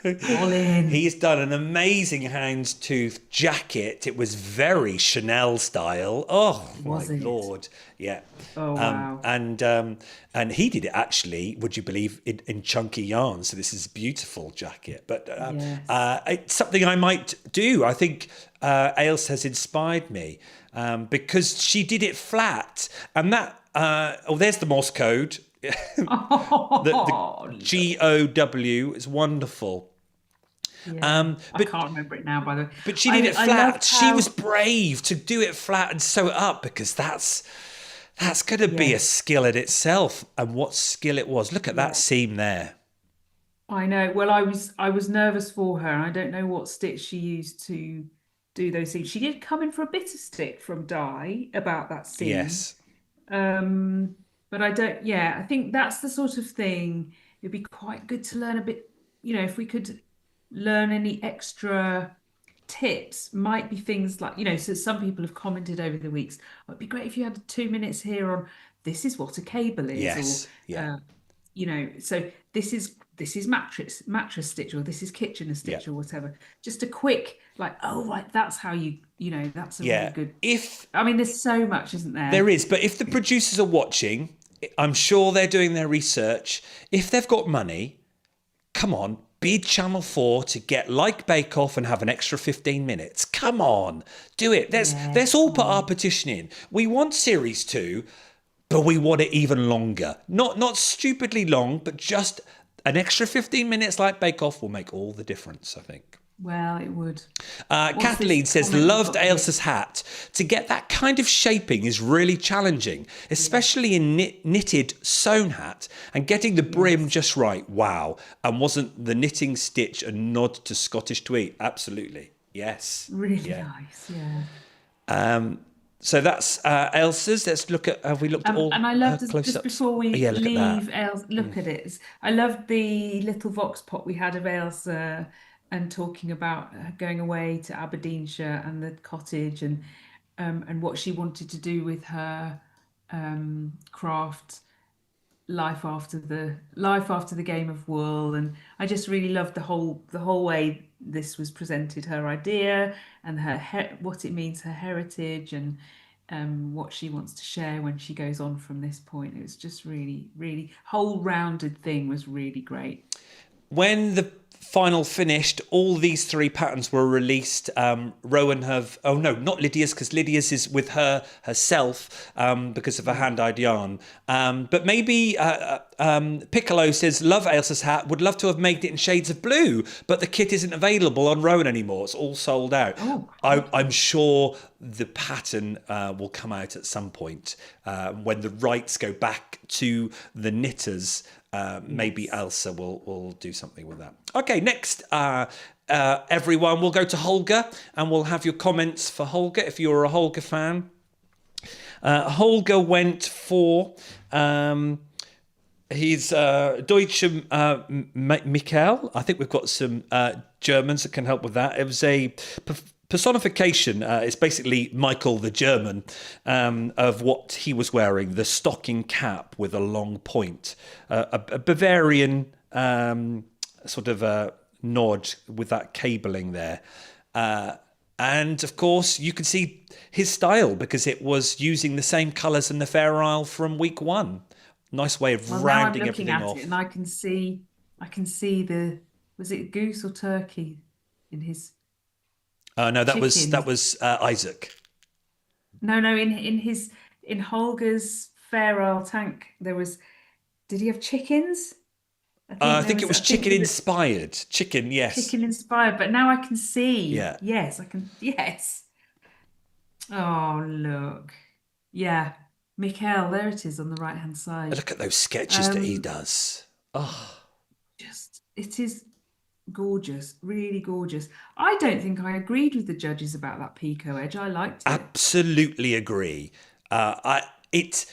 Colin. He's done an amazing houndstooth jacket. It was very Chanel style. Oh Was my it? Lord, yeah. Oh wow. And he did it actually. Would you believe in chunky yarn? So this is a beautiful jacket. But Yes. it's something I might do. I think Ailsa has inspired me because she did it flat, and that. There's the Morse code. The GOW is wonderful. Yeah. I But can't remember it now, by the way. she did it I flat. loved She how- was brave to do it flat and sew it up, because that's going to be a Yes. skill in itself. And what skill it was! Look at that seam there. I know. Well, I was nervous for her. I don't know what stitch she used to do those things. She did come in for a bit of stick from Di about that seam. Yes. But I don't, yeah, I think that's the sort of thing. It'd be quite good to learn a bit, if we could learn any extra tips, might be things like, so some people have commented over the weeks, oh, it'd be great if you had 2 minutes here on this is what a cable is, Yes. or Yeah. so this is mattress stitch, or this is kitchener stitch, Yeah. or whatever. Just a quick, like, oh right, that's how that's a Yeah. really good. If I mean, there's so much, isn't there? there is, but if the producers are watching, I'm sure they're doing their research. If they've got money, come on, bid Channel 4 to get like Bake Off and have an extra 15 minutes. Come on, do it. Let's all put our petition in. We want series 2, but we want it even longer. Not stupidly long, but just an extra 15 minutes like Bake Off will make all the difference, I think. Well, it would. Kathleen this says, comment loved we've got here? Ailsa's hat. To get that kind of shaping is really challenging, especially in knitted sewn hat, and getting the brim just right. Wow. And wasn't the knitting stitch a nod to Scottish tweed? Absolutely. Yes. Really Yeah. nice, yeah. So that's Ailsa's. Let's look at, have we looked at all And I her loved close-ups? just before we Yeah, look at that. leave Ailsa, look at it. I loved the little vox pop we had of Ailsa and talking about going away to Aberdeenshire and the cottage, and what she wanted to do with her craft, life after the game of wool. And I just really loved the whole way this was presented, her idea and what it means, her heritage, and what she wants to share when she goes on from this point. It was just really, really whole rounded thing, was really great. When the final finished, all these 3 patterns were released. Rowan not Lydia's, because Lydia's is with herself because of her hand-dyed yarn. But maybe Piccolo says, love Ailsa's hat, would love to have made it in shades of blue, but the kit isn't available on Rowan anymore. It's all sold out. Oh. I'm sure the pattern will come out at some point when the rights go back to the knitters. Maybe Yes. Elsa will do something with that. Okay, next, everyone, we'll go to Holger, and we'll have your comments for Holger if you're a Holger fan. Holger went for he's Deutsche Michael. I think we've got some Germans that can help with that. It was a personification. It's basically Michael the German of what he was wearing, the stocking cap with a long point, a Bavarian sort of a nod with that cabling there. And of course, you can see his style because it was using the same colours in the Fair Isle from week one. Nice way of Well, now I'm rounding looking everything at it off. and I can see the, was it goose or turkey in his No, that chicken? was Isaac. No, no, in his, in Holger's Fair Isle tank, there was, did he have chickens? I think I there think it was, was I think chicken was it inspired. Chicken, yes. chicken inspired, but now I can see. Yeah. Yes, I can, yes. Oh, look. Yeah. Mikhail, there it is on the right hand side. Look at those sketches that he Um, does. Oh, just it is gorgeous, really gorgeous. I don't think I agreed with the judges about that Pico edge. I liked it. absolutely agree. It It's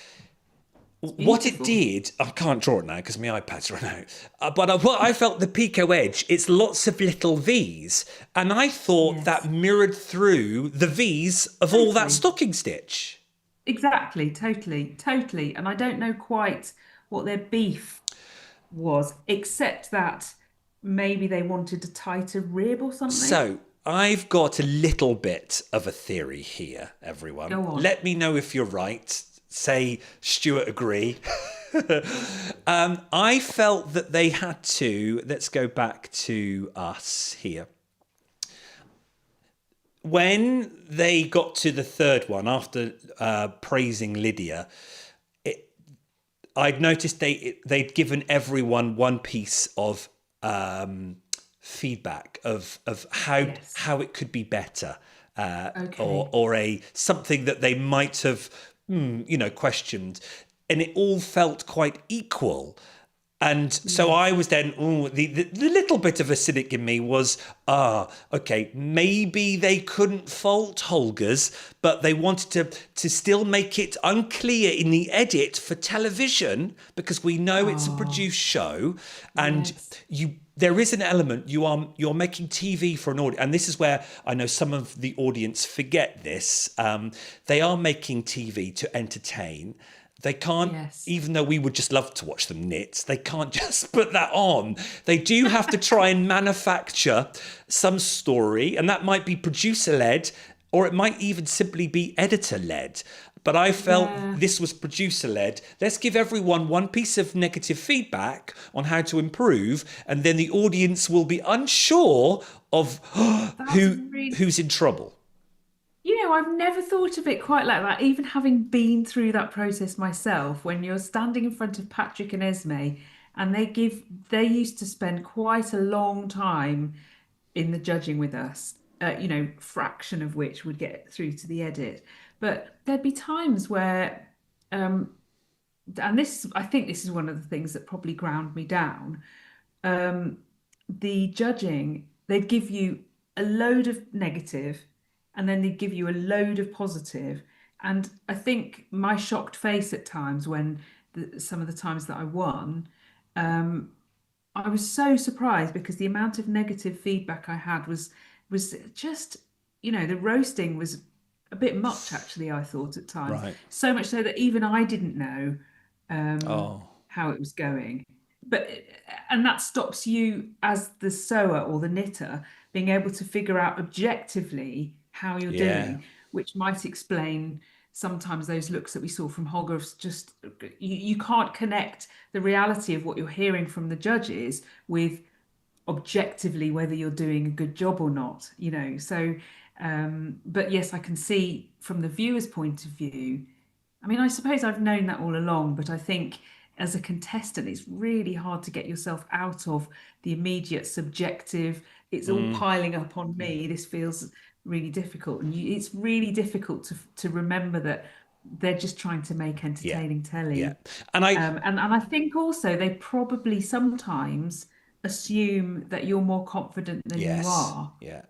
what it beautiful. did, I can't draw it now because my iPad's run out. But what I felt the Pico Edge, it's lots of little V's, and I thought that Yes, mirrored through the V's of all that totally. stocking stitch. Exactly, totally, totally. And I don't know quite what their beef was, except that maybe they wanted a tighter rib or something. So I've got a little bit of a theory here, everyone. Go on. Let me know if you're right. Say Stuart agree. I felt that they had to. Let's go back to us here. When they got to the third one after praising Lydia, I'd noticed they'd given everyone one piece of feedback of Yes. how it could be better, Okay. or a something that they might have questioned, and it all felt quite equal. And so I Yes. was then, ooh, the little bit of a cynic in me was, okay, maybe they couldn't fault Holger's, but they wanted to still make it unclear in the edit for television because we know it's a Oh, produced show, and yes. there is an element you're making TV for an audience, and this is where I know some of the audience forget this. They are making TV to entertain. They can't, Yes. even though we would just love to watch them knit, they can't just put that on. They do have to try and manufacture some story, and that might be producer led, or it might even simply be editor led. But I felt Yeah. this was producer led. Let's give everyone one piece of negative feedback on how to improve, and then the audience will be unsure of That's who really, who's in trouble. I've never thought of it quite like that, even having been through that process myself, when you're standing in front of Patrick and Esme and they used to spend quite a long time in the judging with us, fraction of which would get through to the edit. But there'd be times where, um, and I think this is one of the things that probably ground me down. um, the judging, they'd give you a load of negative and then they'd give you a load of positive. And I think my shocked face at times when some of the times that I won, um, I was so surprised because the amount of negative feedback I had was just, the roasting was a bit much actually, I thought at times. Right. So much so that even I didn't know Oh, how it was going. But and that stops you as the sewer or the knitter being able to figure out objectively how you're yeah. doing, which might explain sometimes those looks that we saw from Holger. Just you can't connect the reality of what you're hearing from the judges with objectively whether you're doing a good job or not, So, but yes, I can see from the viewer's point of view. I mean, I suppose I've known that all along, but I think as a contestant, it's really hard to get yourself out of the immediate subjective. It's all Mm. piling up on me. This feels really difficult. And it's really difficult to remember that they're just trying to make Yeah, entertaining yeah. telly. And I, And I think also they probably sometimes assume that you're more confident than you yes, are. yeah.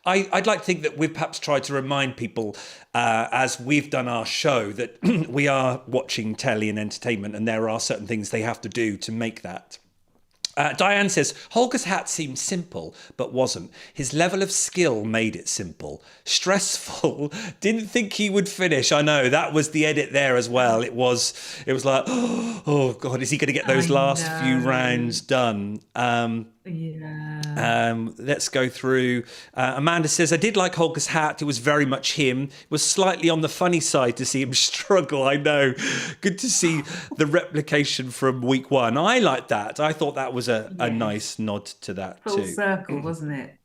I'd like to think that we've perhaps tried to remind people, as we've done our show, that we are watching telly and entertainment, and there are certain things they have to do to make that. Diane says, Holger's hat seemed simple, but wasn't. His level of skill made it simple. Stressful. Didn't think he would finish. I know, that was the edit there as well. It was like, oh God, is he going to get those I last few know. rounds done? Yeah. Let's go through. Amanda says, I did like Holger's hat. It was very much him. It was slightly on the funny side to see him struggle. I know. Good to see the replication from week one. I liked that. I thought that was a Yes. nice nod to that Full too. circle, wasn't it?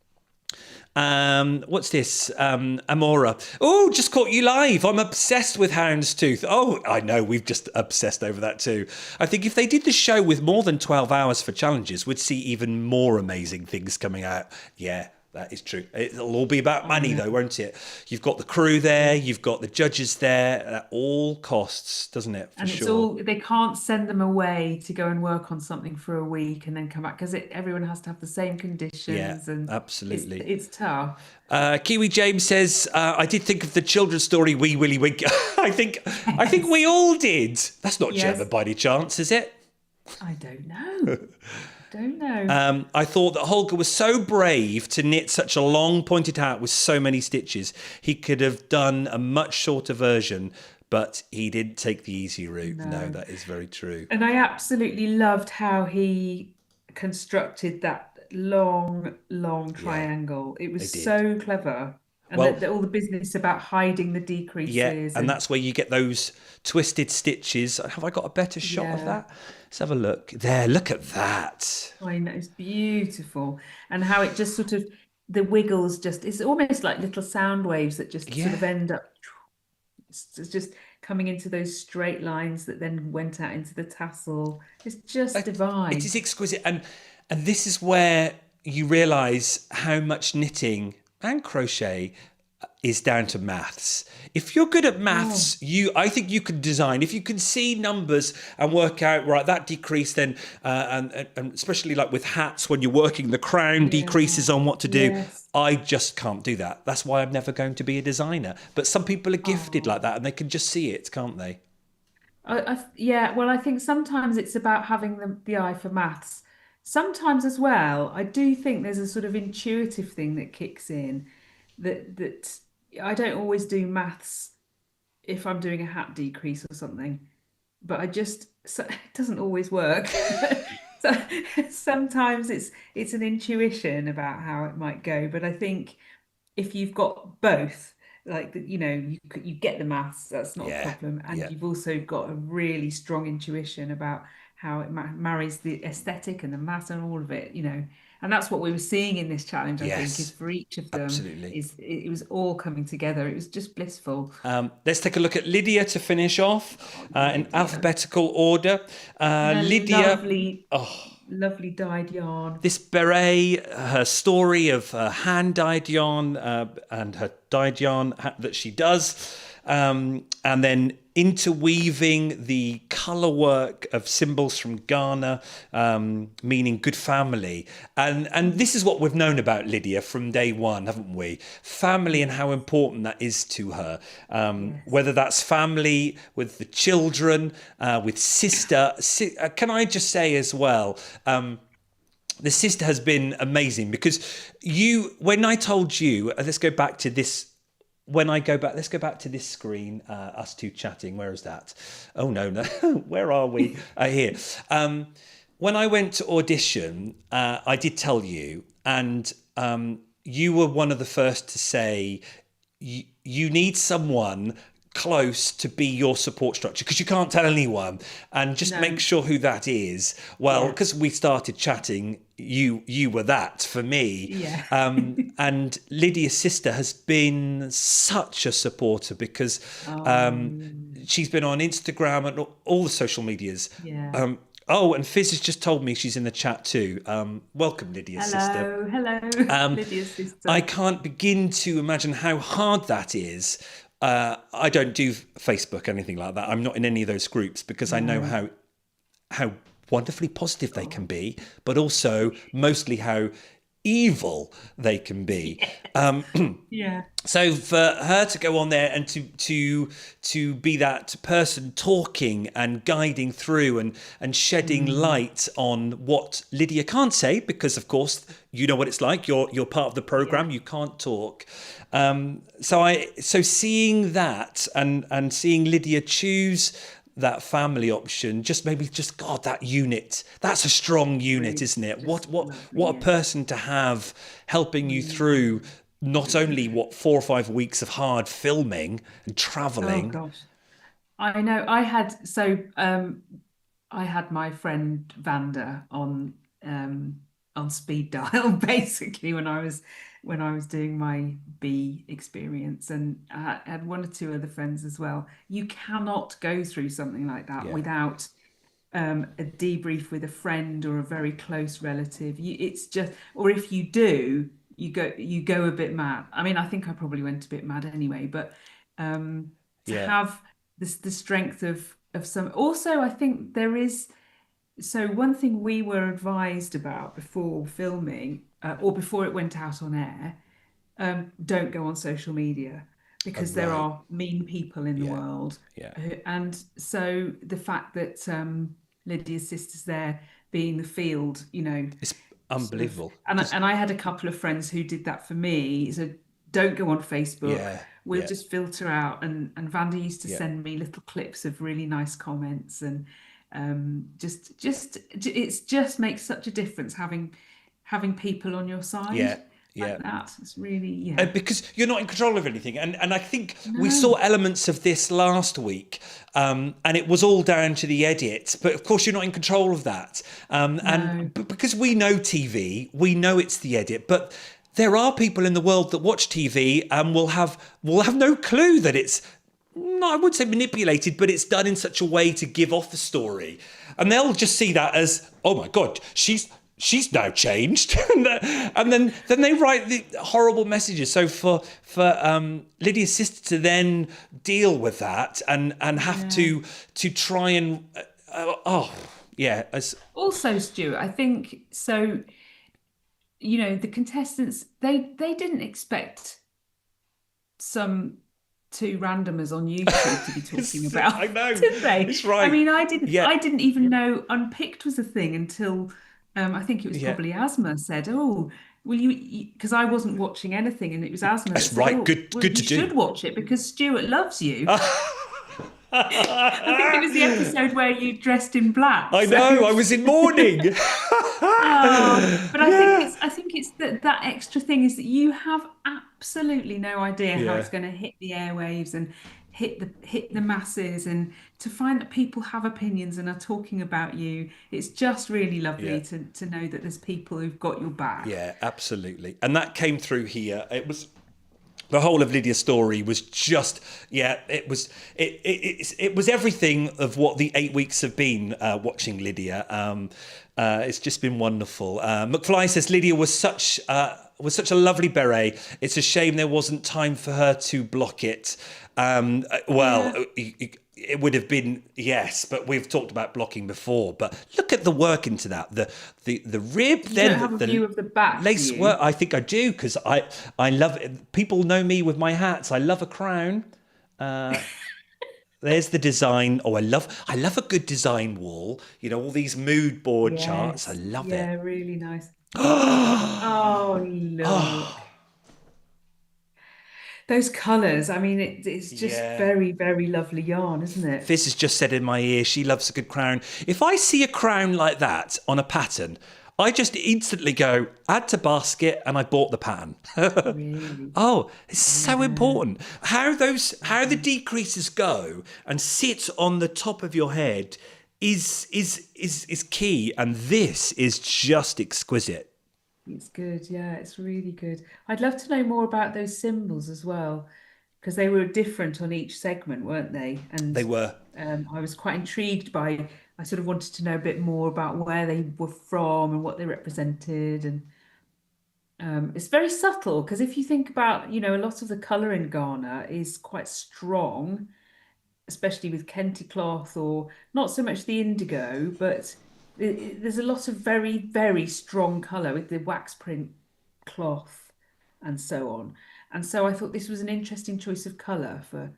What's this? Amora. Oh, just caught you live. I'm obsessed with Houndstooth. Oh, I know. We've just obsessed over that too. I think if they did the show with more than 12 hours for challenges, we'd see even more amazing things coming out. Yeah, that is true. It'll all be about I money know. though, won't it? You've got the crew there. You've got the judges there. At all costs, doesn't it? For And it's sure. all, they can't send them away to go and work on something for a week and then come back because everyone has to have the same Yeah, conditions and absolutely. it's tough. Kiwi James says, I did think of the children's story Wee Willie Wink. I think we Yes. all did. That's not German Yes. by any chance, is it? I don't know. I don't know. I thought that Holger was so brave to knit such a long pointed hat with so many stitches. He could have done a much shorter version, but he didn't take the easy route. No, No. that is very true. And I absolutely loved how he constructed that long, long Yeah, triangle. It they was did. so clever. And Well, all the business about hiding the yeah, decreases and and that's where you get those twisted stitches. Have I got a better shot of yeah. that? Let's have a look. There, look at that. I know it's beautiful, and how it just sort of the wiggles just it's almost like little sound waves that just sort of Yeah. end up it's just coming into those straight lines that then went out into the tassel. It's just It divine. is exquisite, and this is where you realise how much knitting and crochet is down to maths. If you're good at Oh, maths, I think you can design. If you can see numbers and work out right that decrease, then and especially like with hats when you're working the crown yeah. decreases on what to do. Yes. I just can't do that. That's why I'm never going to be a designer. But some people are gifted like Oh. that, and they can just see it, can't they? Yeah, well, I think sometimes it's about having the eye for maths. Sometimes as well, I do think there's a sort of intuitive thing that kicks in that I don't always do maths if I'm doing a hat decrease or something, but it doesn't always work. So sometimes it's an intuition about how it might go, but I think if you've got both, like you get the maths, that's not a Yeah, problem, and yeah. you've also got a really strong intuition about how it marries the aesthetic and the maths and all of it, and that's what we were seeing in this challenge. I think is Yes, for each of them absolutely. it was all coming together. It was just blissful. Let's take a look at Lydia to finish off Oh, in Lydia. alphabetical order. And a Lydia, lovely, lovely dyed yarn. this beret, her story of her hand dyed yarn and her dyed yarn that she does, and then interweaving the colour work of symbols from Ghana, meaning good family. And this is what we've known about Lydia from day one, haven't we? Family and how Yes, important that is to her. yes. Whether that's family with the children, with sister. Can I just say as well, the sister has been amazing because when I told you, let's go back to this. When I go back, let's go back to this screen, us two chatting. Where is that? Oh, no. Where are we? Here. When I went to audition, I did tell you, and you were one of the first to say, you need someone close to be your support structure because you can't tell anyone, and just make No, sure who that is. Well, yeah, because we started chatting, you were that for me. yeah. And Lydia's sister has been such a supporter because Oh, she's been on Instagram and all the social medias, yeah. Oh, and Fizz has just told me she's in the chat too. Welcome, Lydia's sister. Hello, hello, Um, Lydia's I sister. can't begin to imagine how hard that is. I don't do Facebook, anything like that. I'm not in any of those groups because I know No, how wonderfully positive they can God. be, but also mostly how evil they can be. Yeah. So for her to go on there and to be that person talking and guiding through and shedding Mm, light on what Lydia can't say, because of course you know what it's like. You're part of the yeah. program. You can't talk. So seeing that and seeing Lydia choose that family option just maybe just God, that unit, that's a strong unit, Really, isn't it? just What lovely. a Yeah. person to have helping you Mm. through not only what 4 or 5 weeks of hard filming and Oh traveling. gosh. I know. I had my friend Vanda on speed dial basically when I was doing my B experience, and I had one or two other friends as well. You cannot go through something like that Yeah, without a debrief with a friend or a very close relative. It's just, or if you do, you go a bit mad. I mean, I think I probably went a bit mad anyway, but to yeah, have this the strength of some. Also, I think there is. So one thing we were advised about before filming, or before it went out on air, don't go on social media oh, because there right, are mean people in the yeah, world. yeah. And so the fact that Lydia's sister's there being the field, It's sort of, unbelievable and because I had a couple of friends who did that for me. So don't go on Facebook. yeah, We'll yeah, just filter out. And Vanda used to yeah, send me little clips of really nice comments, and it's just makes such a difference having people on your side yeah, like yeah. that. It's really, yeah. Because you're not in control of anything. And I think we saw No, elements of this last week, and it was all down to the edit. But of course, you're not in control of that. no, Because we know TV, we know it's the edit. But there are people in the world that watch TV and will have no clue that it's no, I wouldn't say manipulated, but it's done in such a way to give off the story, and they'll just see that as, oh my god, she's now changed, and then they write the horrible messages. So for Lydia's sister to then deal with that and have yeah. to try and oh yeah, as Also, Stuart, I think so, the contestants, they didn't expect some two randomers on YouTube to be talking about, I know, did they? it's I right, mean, yeah, I didn't even know Unpicked was a thing until I think it was yeah, probably Asma said, "Oh, will you?" Because I wasn't watching anything, and it was Asma that that's said, right, "Oh, good well, good you to do. should watch it because Stuart loves you." I think it was the episode where you dressed in black. I So, know, I was in mourning. oh, but Yeah, I think it's that extra thing is that you have absolutely no idea how yeah, it's going to hit the airwaves and hit the masses, and to find that people have opinions and are talking about you, it's just really yeah. lovely to know that there's people who've got your back. Yeah, absolutely. And that came through here. It was the whole of Lydia's story was just, yeah, it was everything of what the 8 weeks have been watching Lydia. It's just been wonderful. McFly says Lydia was such a lovely beret. It's a shame there wasn't time for her to block it. Well, Yeah. it would have been, yes, but we've talked about blocking before. But look at the work into that. The rib, You don't then have a the view of the back, do lace work. you? I think I do because I love it. People know me with my hats. I love a crown. There's the design. Oh, I love a good design wall. All these mood board charts. I Yes. love Yeah, it. really nice. Oh, look. Those colours, I mean, it's just Yeah. very, very lovely yarn, isn't it? Fizz has just said in my ear she loves a good crown. If I see a crown like that on a pattern, I just instantly go add to basket and I bought the pattern. Really? Oh, it's so Yeah. important. How the decreases go and sit on the top of your head is key, and this is just exquisite. It's good. Yeah, it's really good. I'd love to know more about those symbols as well, because they were different on each segment, weren't they? And They were. I was quite intrigued by. I sort of wanted to know a bit more about where they were from and what they represented. And it's very subtle because if you think about, a lot of the colour in Ghana is quite strong, especially with kente cloth or not so much the indigo, but there's a lot of very, very strong colour with the wax print cloth and so on. And so I thought this was an interesting choice of colour for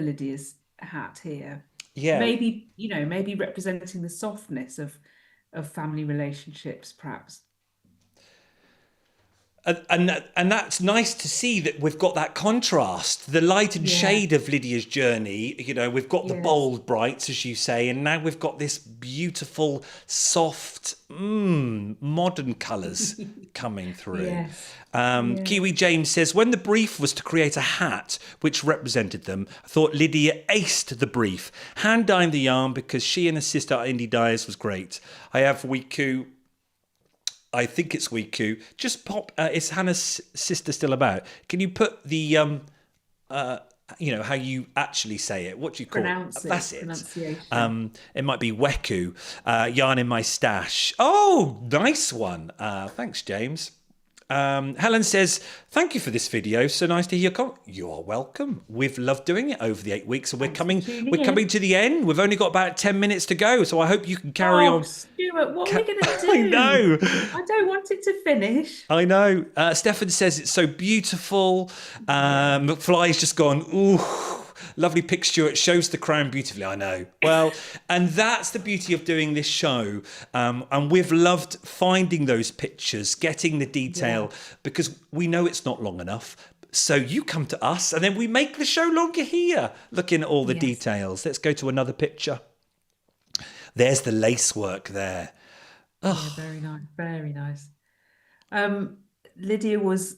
Lydia's hat here. Yeah. Maybe, maybe representing the softness of family relationships, perhaps. And that's nice to see that we've got that contrast, the light and Yeah. shade of Lydia's journey. We've got the Yes. bold brights, as you say, and now we've got this beautiful, soft, modern colours coming through. Yes. Yeah. Kiwi James says, when the brief was to create a hat which represented them, I thought Lydia aced the brief. Hand dyeing the yarn because she and her sister are indie dyers was great. I have Wiku. I think it's Wiku. Just pop. Is Hannah's sister still about? Can you put the how you actually say it? What do you call it? Pronounce it. That's it. Pronunciation. It might be Weku. Yarn in my stash. Oh, nice one. Thanks, James. Helen says, thank you for this video. So nice to hear your You are welcome. We've loved doing it over the 8 weeks, and Thanks for tuning we're in. coming to the end. We've only got about 10 minutes to go, so I hope you can carry Oh, on. Stuart, what are we going to do? I know. I don't want it to finish. I know. Stefan says it's so beautiful. McFly's just gone, ooh, lovely pic, Stuart. Shows the crown beautifully. I know. Well, and that's the beauty of doing this show. And we've loved finding those pictures, getting the detail, because we know it's not long enough. So you come to us and then we make the show longer here, looking at all the details. Let's go to another picture. There's the lace work there. Yeah, very nice. Very nice. Lydia was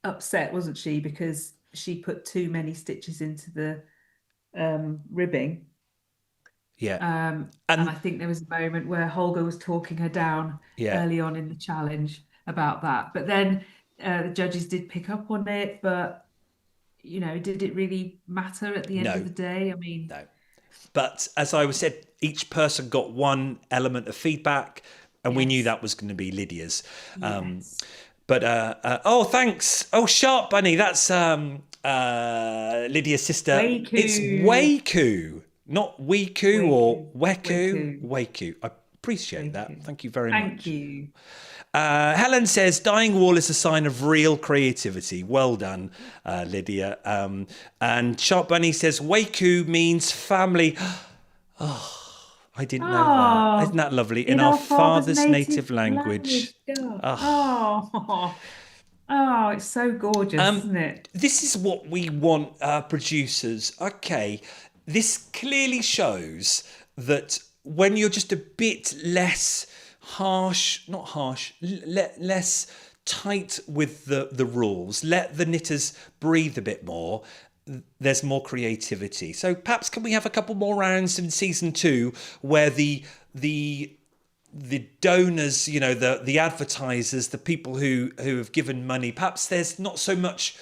upset, wasn't she? Because she put too many stitches into the ribbing. Yeah. And I think there was a moment where Holger was talking her down early on in the challenge about that. But then the judges did pick up on it. But, did it really matter at the end of the day? I mean, no. But as I said, each person got one element of feedback, and we knew that was going to be Lydia's. yes. But oh, thanks. Oh, Sharp Bunny, that's Lydia's sister. Weiku. It's Weiku, not Wiku or Weku. Weiku. I appreciate that. Thank you very much. Thank you. Helen says, dying wool is a sign of real creativity. Well done, Lydia. And Sharp Bunny says, Weiku means family. Oh, I didn't know that. Isn't that lovely? In our father's native language. Oh, it's so gorgeous, isn't it? This is what we want producers. Okay, this clearly shows that when you're just a bit less harsh, not harsh, less tight with the rules, let the knitters breathe a bit more, there's more creativity. So perhaps can we have a couple more rounds in season 2 where the donors, the advertisers, the people who have given money, perhaps there's not so much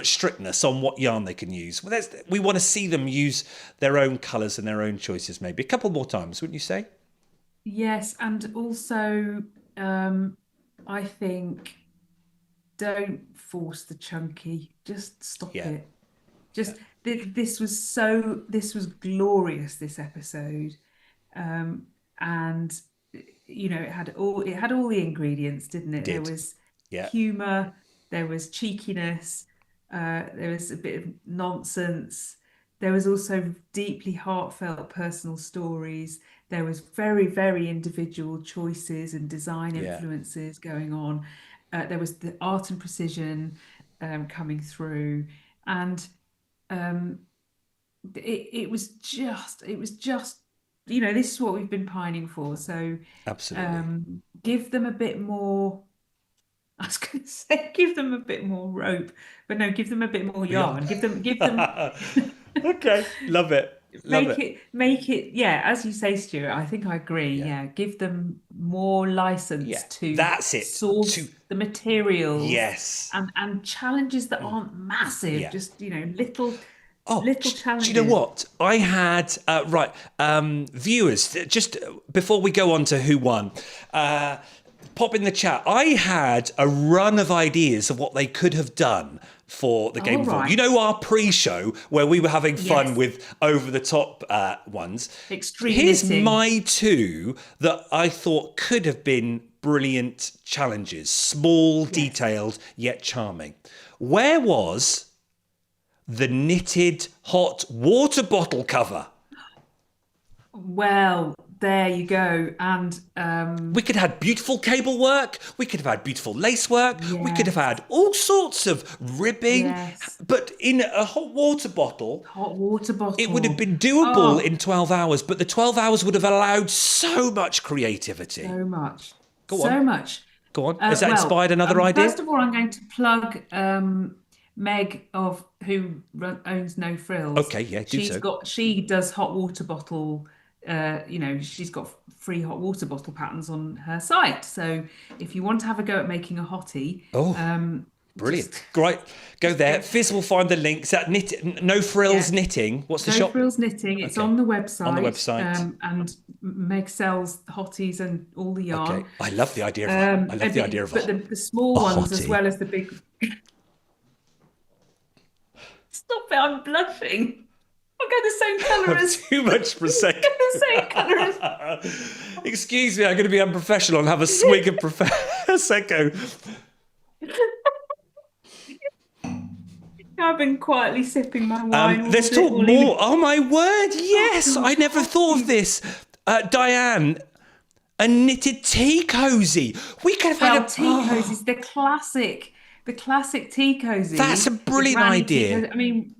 strictness on what yarn they can use. Well, we want to see them use their own colours and their own choices, maybe a couple more times, wouldn't you say? Yes, and also I think don't force the chunky. Just stop it. Just this was glorious, this episode. And it had all the ingredients, didn't it? There was humor, there was cheekiness, there was a bit of nonsense. There was also deeply heartfelt personal stories. There was very, very individual choices and design influences going on. There was the art and precision coming through, and it was just this is what we've been pining for. So absolutely, give them a bit more. I was going to say give them a bit more rope, but no, give them a bit more yarn. Give them. Okay, love it. Make it. Yeah, as you say, Stuart. I think I agree. Yeah, give them more license to source the materials. Yes, and challenges that aren't massive. Just little Oh, Little do challenges. you know what? I had, viewers, just before we go on to who won, pop in the chat. I had a run of ideas of what they could have done for the Game of War. Right. You know, our pre-show where we were having fun Yes. with over-the-top ones. Extreme Here's knitting. my two that I thought could have been brilliant challenges. Small, detailed, yet charming. Where was the knitted hot water bottle cover? Well, there you go. And We could have had beautiful cable work. We could have had beautiful lace work. We could have Yes. had all sorts of ribbing. Yes. But in a hot water bottle, hot water bottle. it would have been doable in 12 hours. But the 12 hours would have allowed so much creativity. So much. Go so on. much. Go on. Has that inspired another idea? First of all, I'm going to plug Meg of who owns No Frills. Okay, yeah, do so. She does hot water bottle. She's got free hot water bottle patterns on her site. So if you want to have a go at making a hottie, Brilliant. Great. Go there. Fizz will find the links at No Frills Knitting. What's the No shop? Frills Knitting. It's on the website. On the website. And Meg sells hotties and all the yarn. Okay. I love the idea of But the small ones as hottie. well as the big. Stop it! I'm blushing. I'll go the same colour as. Too much Prosecco. The same colour as. Excuse me, I'm going to be unprofessional and have a swig of Prosecco. I've been quietly sipping my wine. Let's talk more. Oh my word! Yes, I never thought of this. Diane, a knitted tea cozy. We could have had a tea cozies. The classic tea cozy. That's a brilliant idea. I mean,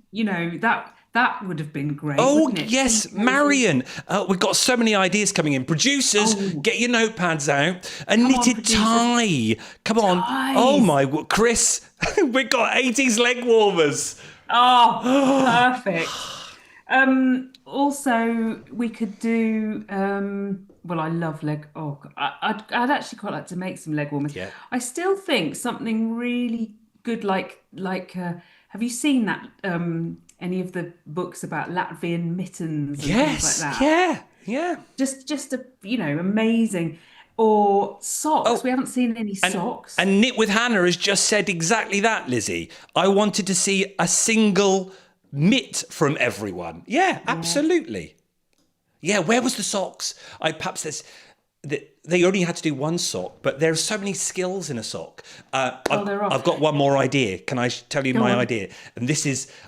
that would have been great. Oh, wouldn't it? yes, Marion. We've got so many ideas coming in. Producers, get your notepads out. A knitted tie. Come on. Ties. Oh, my. Chris, we've got 80s leg warmers. Oh, perfect. Also, we could do. Well, I love leg. Oh, I'd actually quite like to make some leg warmers. Yeah. I still think something really good, like. Have you seen that? Any of the books about Latvian mittens and things like that? Yeah. Just amazing. Or socks. We haven't seen any socks. And Knit with Hannah has just said exactly that, Lizzie. I wanted to see a single mitt from everyone. Yeah, absolutely. Yeah, where was the socks? They only had to do one sock, but there are so many skills in a sock. I've got one more idea. Can I tell you my idea? And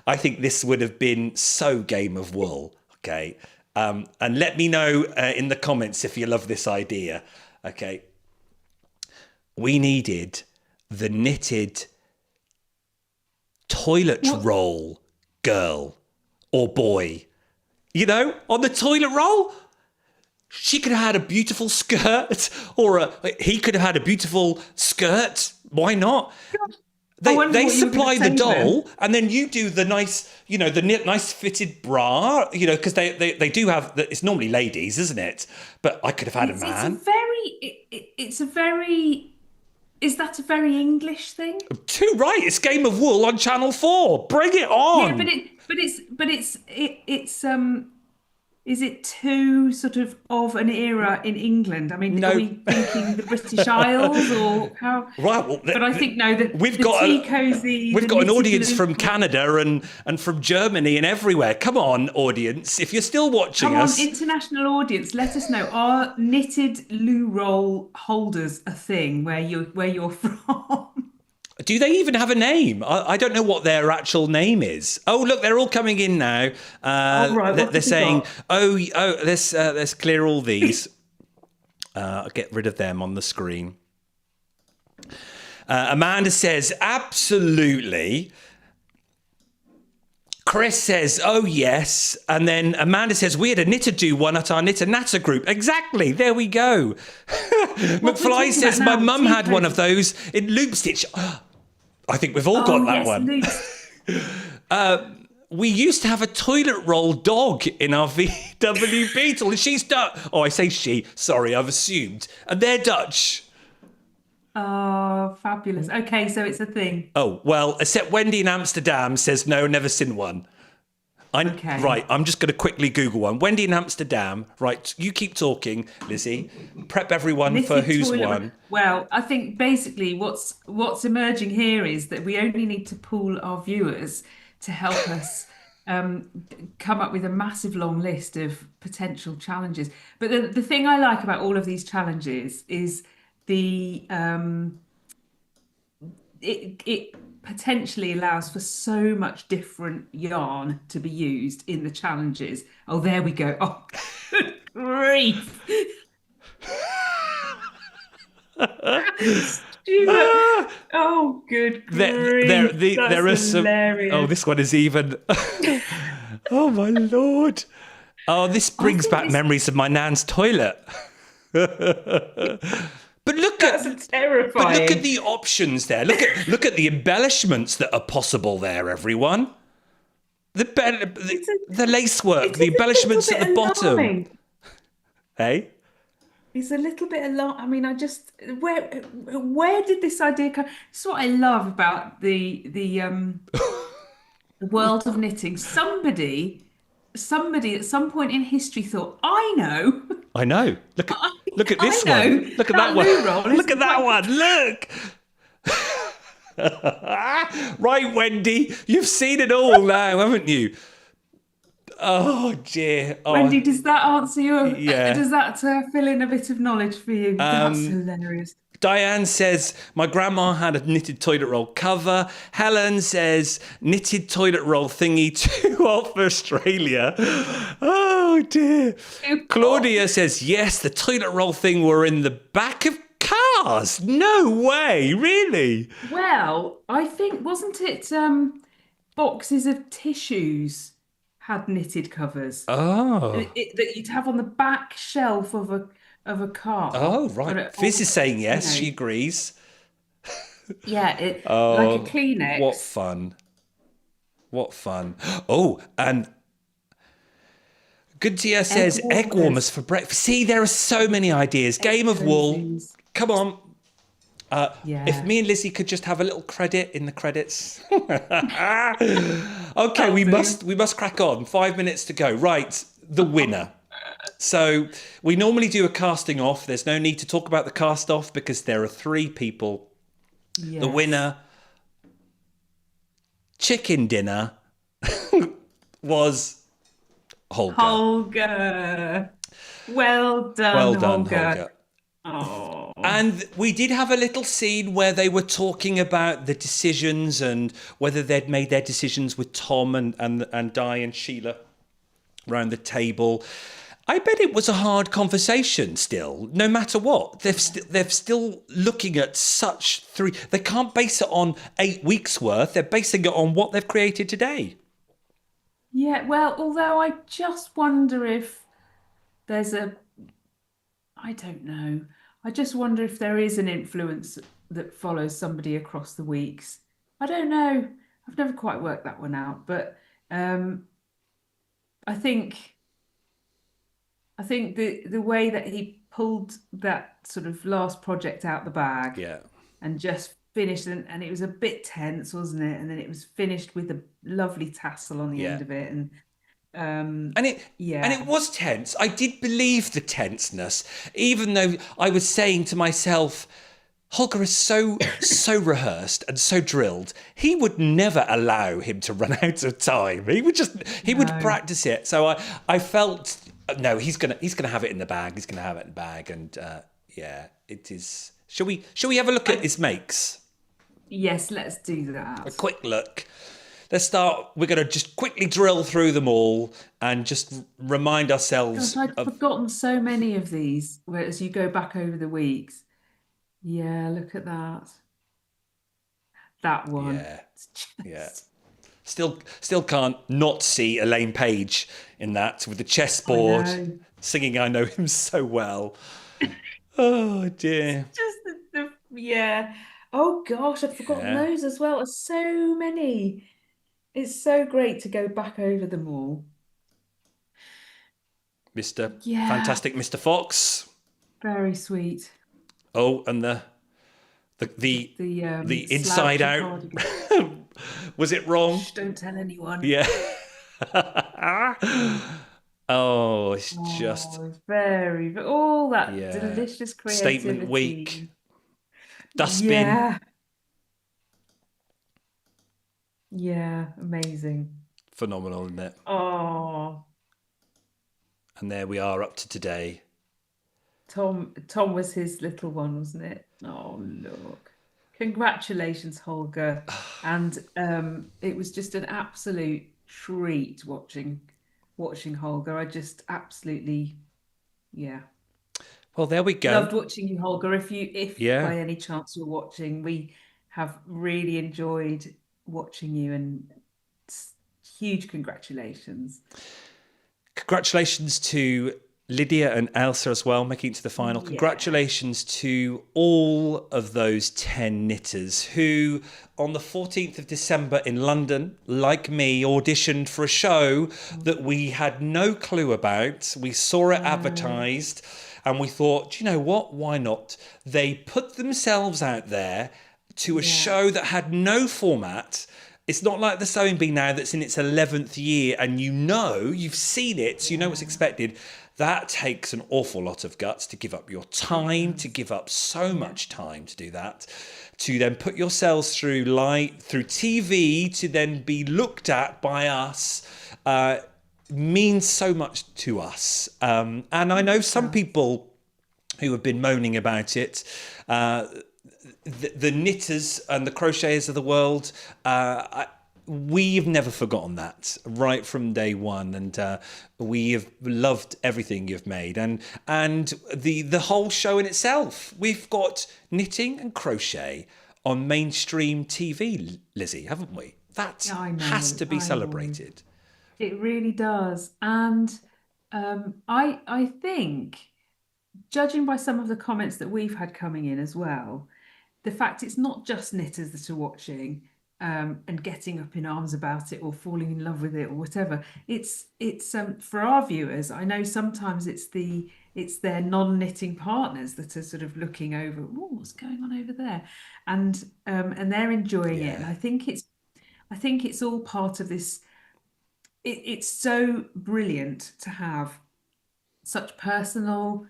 I think this would have been so Game of Wool. Okay. And let me know in the comments if you love this idea. Okay. We needed the knitted toilet roll girl or boy. On the toilet roll. She could have had a beautiful skirt, or he could have had a beautiful skirt. Why not? They supply the doll, and then you do the nice, nice fitted bra, because they do have. It's normally ladies, isn't it? But I could have had a man. Is that a very English thing? Too right. It's Game of Wool on Channel 4. Bring it on. Yeah, is it too sort of an era in England? I mean, are we thinking the British Isles or how? Right. Well, but I think we've got tea cozy. We've got an audience from Canada and from Germany and everywhere. Come on, audience! If you're still watching us, international audience, let us know. Are knitted loo roll holders a thing where you're from? Do they even have a name? I don't know what their actual name is. Oh, look, they're all coming in now. Right, they're saying, let's clear all these. I'll get rid of them on the screen. Amanda says, absolutely. Chris says, oh, yes. And then Amanda says, we had a knitter do one at our Knitter Natter group. Exactly. There we go. McFly says, my mum had one of those in loop stitch. I think we've all got that one. We used to have a toilet roll dog in our VW Beetle, and she's Dutch. Oh, I say she. Sorry, I've assumed. And they're Dutch. Oh, fabulous. Okay, so it's a thing. Oh, well, except Wendy in Amsterdam says no, never seen one. Okay. Right, I'm just going to quickly Google one. Wendy in Amsterdam. Right, you keep talking, Lizzie. Prep everyone for Knitted who's toilet. won. Well, I think basically what's emerging here is that we only need to pool our viewers to help us come up with a massive long list of potential challenges. But the thing I like about all of these challenges is the it potentially allows for so much different yarn to be used in the challenges. Oh, there we go. Oh, good grief. Stuart. Oh, good grief. That's There are some. Oh, hilarious. this one is even. Oh my lord! Oh, this I brings think back this memories of my nan's toilet. But look that's at terrifying. the options there. Look at the embellishments that are possible there, everyone. It's a, The lace work, it the is a little embellishments at the bit bottom. alarming. Hey? It's a little bit alarming. I mean, I just where did this idea come? It's what I love about the world of knitting. Somebody at some point in history thought, I know, I know. I, Look at I this one. know Look at that that one. loo roll Look at isn't that quite. one. Look. Right, Wendy. You've seen it all now, haven't you? Oh dear. Oh Wendy, does that answer your? yeah. Does that fill in a bit of knowledge for you? That's hilarious. Diane says, my grandma had a knitted toilet roll cover. Helen says, knitted toilet roll thingy too hot for Australia. Oh dear. Claudia says, yes, the toilet roll thing were in the back of cars. No way, really? Well, I think wasn't it boxes of tissues had knitted covers Oh. that you'd have on the back shelf of a car Oh, right. or, or Fizz is saying you yes, know she agrees. yeah it like a Oh, what Kleenex. fun. What fun. Oh, and Goodyear Egg says egg warmers warmers. for breakfast. See, there are so many ideas. Egg Game of wool. closings. Come on. If Yeah. me and Lizzie could just have a little credit in the credits. Okay, That'll do. we must crack on. 5 minutes to go. Right, the winner. So we normally do a casting off. There's no need to talk about the cast off because there are three people. The Yes. winner, chicken dinner, was Holger. Holger. Well done, Well done, Holger. Holger. Oh. And we did have a little scene where they were talking about the decisions and whether they'd made their decisions with Tom and Di and Sheila around the table. I bet it was a hard conversation still, no matter what. They're still looking at such three. They can't base it on 8 weeks worth. They're basing it on what they've created today. Yeah, well, although I just wonder if there's a, I don't know. I just wonder if there is an influence that follows somebody across the weeks. I don't know. I've never quite worked that one out, but um, I think the way that he pulled that sort of last project out the bag Yeah. and just finished, and it was a bit tense, wasn't it? And then it was finished with a lovely tassel on the Yeah. end of it, and And it yeah, was tense. I did believe the tenseness, even though I was saying to myself, Holger is so rehearsed and so drilled. He would never allow him to run out of time. He would no, practice it. So I felt no, he's gonna have it in the bag. He's gonna have it in the bag, and yeah, it is. Shall we have a look at his makes? yes, let's do A that. quick look. Let's start. We're going to just quickly drill through them all and just remind Gosh, ourselves I'd of. forgotten so many of these. Whereas you go back over the weeks, yeah, look at that. That one. Yeah, It's yeah. just, Still can't not see Elaine Page in that with the I chessboard know. singing I Know Him So Well. Oh dear. Just yeah. Oh gosh, I'd forgotten Yeah. those as well. There's so many. It's so great to go back over them all. Mr. Yeah, Fantastic Mr. Fox. very sweet. Oh, and the the the inside Slouchy out. cardigan. Was it wrong? Shh, don't tell anyone. Yeah. Oh, it's just, Oh, all that yeah. delicious Statement week, creativity. dustbin. Yeah, yeah, amazing. Phenomenal, isn't it? Oh, And there we are up to today. Tom was his little one, wasn't it? Oh, look. Congratulations, Holger. And it was just an absolute treat watching Holger. I just absolutely, yeah. Well, there we go. Loved watching you, Holger. If Yeah. by any chance you're watching, we have really enjoyed watching you and huge congratulations. Congratulations to Lydia and Elsa as well, making it to the final. Yeah. Congratulations to all of those 10 knitters who, on the 14th of December in London, like me, auditioned for a show that we had no clue about. We saw it No. advertised and we thought, do you know what? Why not? They put themselves out there to a Yeah. show that had no format. It's not like the sewing bee now that's in its 11th year and you've seen it, so you know what's Yeah. expected. That takes an awful lot of guts to give up your It time, to does. give up so Yeah. much time to do that, to then put yourselves through light, through TV, to then be looked at by us. Means so much to us. And I know It some does. people who have been moaning about it. The knitters and the crocheters of the world, we've never forgotten that right from day one, and we have loved everything you've made, and the whole show in itself. We've got knitting and crochet on mainstream TV, Lizzie, haven't we? That Yeah, I has know. to be I know. celebrated. It really does. And I think, judging by some of the comments that we've had coming in as well, the fact it's not just knitters that are watching and getting up in arms about it or falling in love with it or whatever. It's for our viewers. I know sometimes it's their non-knitting partners that are sort of looking over, oh, what's going on over there, and they're enjoying it. And Yeah, I think it's all part of this. It's so brilliant to have such personal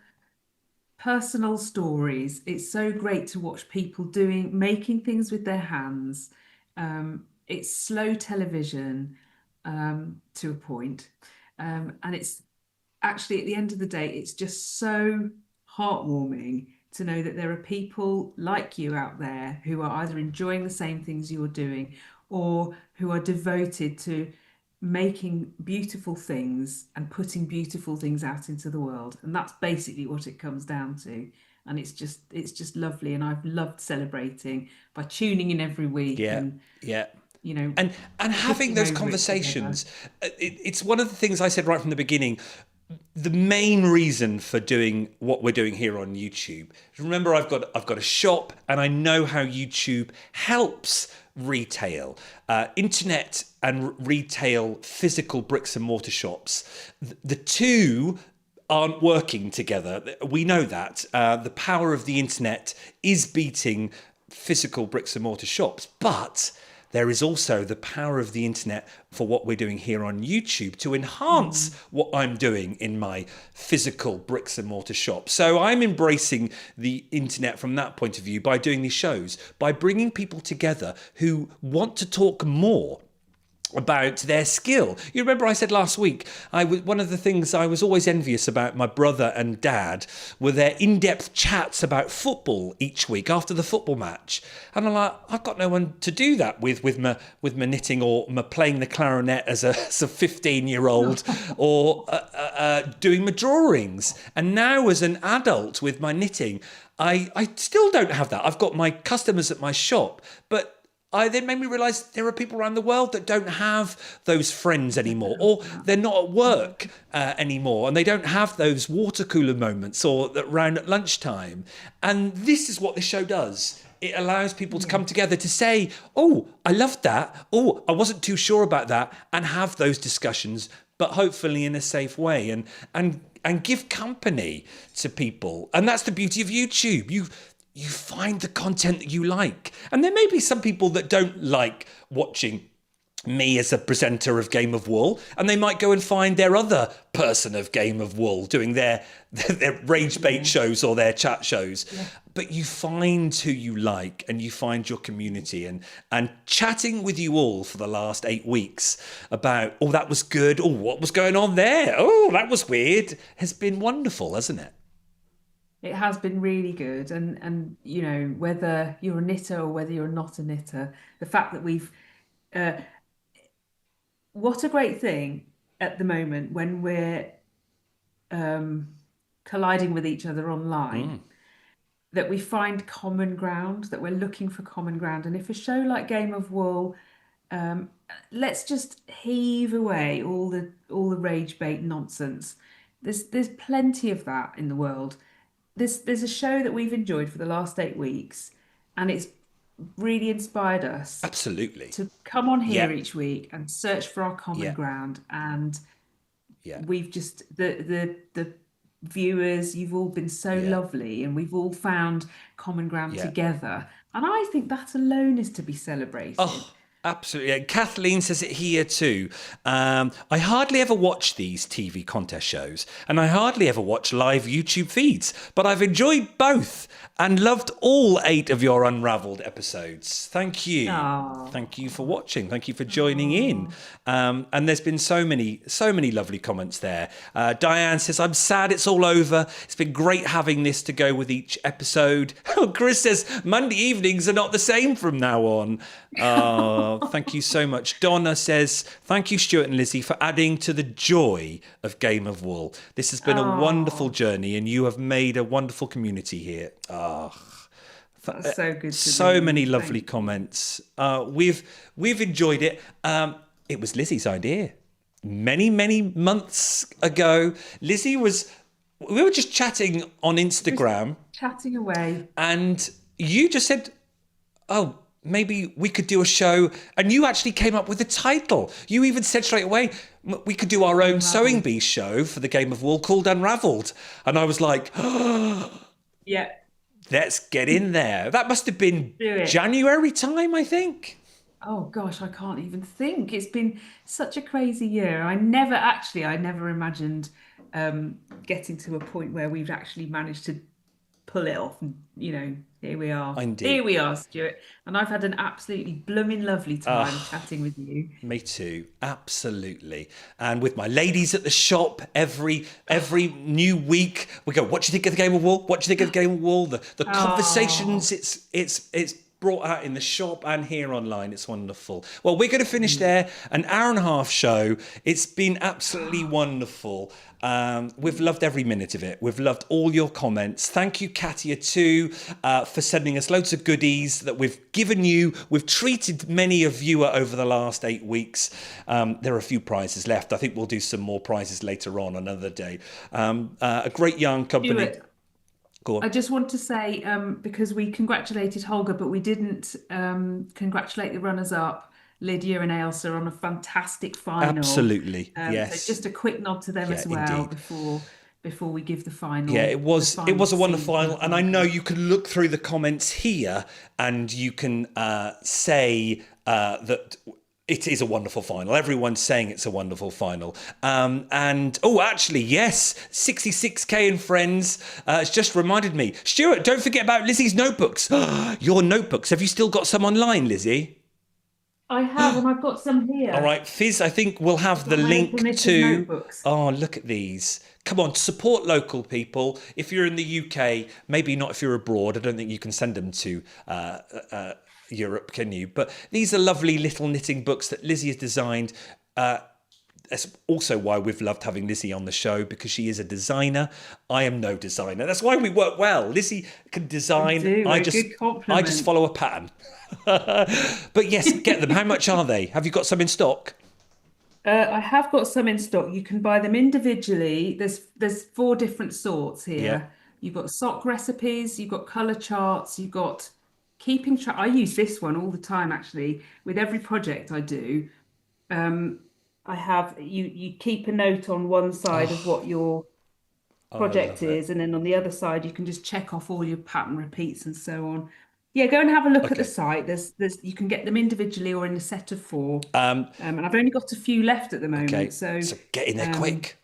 stories. It's so great to watch people making things with their hands. It's slow television to a point. And it's actually at the end of the day, it's just so heartwarming to know that there are people like you out there who are either enjoying the same things you're doing or who are devoted to making beautiful things and putting beautiful things out into the world. And that's basically what it comes down to. And it's just lovely. And I've loved celebrating by tuning in every week yeah, and, yeah. you know, And having cooking those over it together. conversations, it's one of the things I said right from the beginning. The main reason for doing what we're doing here on YouTube, remember, I've got a shop, and I know how YouTube helps retail, internet and retail, physical bricks and mortar shops. The two aren't working together. We know that the power of the internet is beating physical bricks and mortar shops, but there is also the power of the internet for what we're doing here on YouTube to enhance Mm. what I'm doing in my physical bricks and mortar shop. So I'm embracing the internet from that point of view by doing these shows, by bringing people together who want to talk more about their skill. You remember I said last week, one of the things I was always envious about my brother and dad were their in-depth chats about football each week after the football match. And I'm like, I've got no one to do that with my knitting or my playing the clarinet as a 15-year-old or doing my drawings. And now as an adult with my knitting, I still don't have that. I've got my customers at my shop, but I then made me realise there are people around the world that don't have those friends anymore, or they're not at Yeah. work anymore, and they don't have those water cooler moments or around at lunchtime. And this is what this show does. It allows people to Yeah. come together to say, "Oh, I loved that. Oh, I wasn't too sure about that," and have those discussions, but hopefully in a safe way, and give company to people. And that's the beauty of YouTube. You find the content that you like. And there may be some people that don't like watching me as a presenter of Game of Wool, and they might go and find their other person of Game of Wool doing their rage bait Yeah. shows or their chat shows. Yeah. But you find who you like and you find your community, and chatting with you all for the last 8 weeks about, oh, that was good, oh, what was going on there, oh, that was weird, has been wonderful, hasn't it? It has been really good, and whether you're a knitter or whether you're not a knitter, the fact that we've uh, what a great thing at the moment when we're um, colliding with each other online, that we find common ground, that we're looking for common ground. And if a show like Game of Wool, um, let's just heave away all the rage bait nonsense. There's plenty of that in the world. There's a show that we've enjoyed for the last 8 weeks, and it's really inspired us Absolutely. to come on here Yeah, each week and search for our common yeah, ground. And yeah, we've just the viewers, you've all been so yeah, lovely, and we've all found common ground yeah. together. And I think that alone is to be celebrated. Oh, absolutely. And Kathleen says it here too. I hardly ever watch these TV contest shows, and I hardly ever watch live YouTube feeds, but I've enjoyed both and loved all 8 of your Unravelled episodes. Thank you. Oh, Thank you for watching. Thank you for joining in. oh, And there's been so many lovely comments there. Diane says, I'm sad it's all over. It's been great having this to go with each episode. Oh, Chris says, Monday evenings are not the same from now on. Oh, thank you so much. Donna says, thank you, Stuart and Lizzie, for adding to the joy of Game of Wool. This has been a wonderful oh, journey, and you have made a wonderful community here. that's so good to So me. many lovely Thank you. comments. We've enjoyed it. It was Lizzie's idea many months ago. Lizzie was. We were just chatting on Just Instagram, chatting away. and you just said, "Oh, maybe we could do a show." And you actually came up with the title. You even said straight away, "We could do our own sewing Unraveled. bee show for the Game of Wool called Unravelled." And I was like, Yeah, "Let's get in there." That must have been do it. January time, I think. Oh gosh, I can't even think. It's been such a crazy year. I never imagined getting to a point where we've actually managed to pull it off. And here we are. Indeed. Here we are, Stuart. And I've had an absolutely blooming lovely time Ah, chatting with you. me too, absolutely. And with my ladies at the shop, every new week we go, "What do you think of the Game of Wool? What do you think of the Game of Wool?" The Oh, conversations it's brought out in the shop and here online. It's wonderful. Well, we're going to finish mm. there. An hour and a half show. It's been absolutely wonderful. We've loved every minute of it. We've loved all your comments. Thank you, Katia, too, for sending us loads of goodies that we've given you. We've treated many of you over the last 8 weeks. There are a few prizes left. I think we'll do some more prizes later on another day. A great yarn company. Stuart, Go on. I just want to say, because we congratulated Holger, but we didn't congratulate the runners-up, Lydia and Ailsa, on a fantastic final. Absolutely. So Yes. just a quick nod to them Yeah, as well indeed. before we give Yeah, the it final was a wonderful scene for the final, and I know final. you can look through the comments here, and you can say that it is a wonderful final. Everyone's saying it's a wonderful final. And oh, actually, yes, 66k and friends. It's just reminded me, Stuart. Don't forget about Lizzie's notebooks. Your notebooks. Have you still got some online, Lizzie? I have, and I've got some All here. right, Fizz, I think we'll I've have the got my little link knitted to. notebooks. Oh, look at these. Come on, support local people. If you're in the UK, maybe not if you're abroad. I don't think you can send them to Europe, can you? But these are lovely little knitting books that Lizzie has designed. That's also why we've loved having Lizzie on the show, because she is a designer. I am no designer. That's why we work well. Lizzie can I design. do, I a just good I just compliment. follow a pattern. But yes, get them. How much are they? Have you got some in stock? I have got some in stock. You can buy them individually. There's four different sorts Yeah. here. You've got sock recipes, you've got color charts, you've got keeping track. I use this one all the time actually with every project I do. Um, I have you keep a note on one side of what your Oh, I project love it. is, and then on the other side you can just check off all your pattern repeats and so on. Yeah, go and have a look at the Okay. site. There's you can get them individually or in a set of four. Um, And I've only got a few left at the moment, okay. so So get in there um, quick.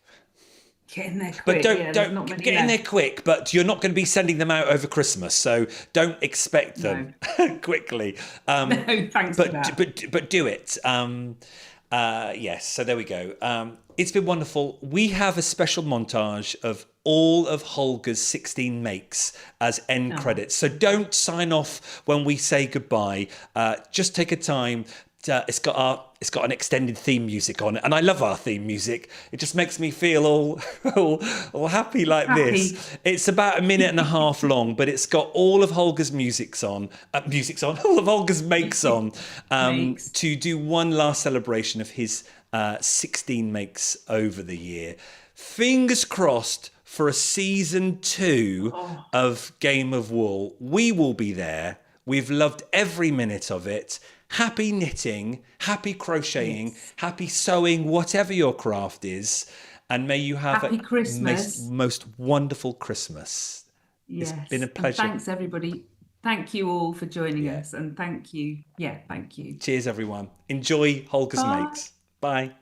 get in there But quick. don't Yeah, there's don't not many get in there left. quick. But you're not going to be sending them out over Christmas, so don't expect them No, quickly. no, thanks for But that. do it. Yes. So there we go. It's been wonderful. We have a special montage of all of Holger's 16 makes as end Oh, credits. So don't sign off when we say goodbye. Just take a time. It's got an extended theme music on it, and I love our theme music. It just makes me feel all happy like happy. this. It's about a minute and a half long, but it's got all of Holger's all of Holger's makes on, Makes. to do one last celebration of his 16 makes over the year. Fingers crossed for a season 2 Oh, of Game of Wool. We will be there. We've loved every minute of it. Happy knitting, happy crocheting, yes. happy sewing, whatever your craft is. And may you have a Happy Christmas. most wonderful Christmas. It's been a Yes. And pleasure. thanks, everybody. Thank you all for joining Yeah. us. And thank you. Yeah, thank you. Cheers, everyone. Enjoy Holger's Bye. Makes. Bye.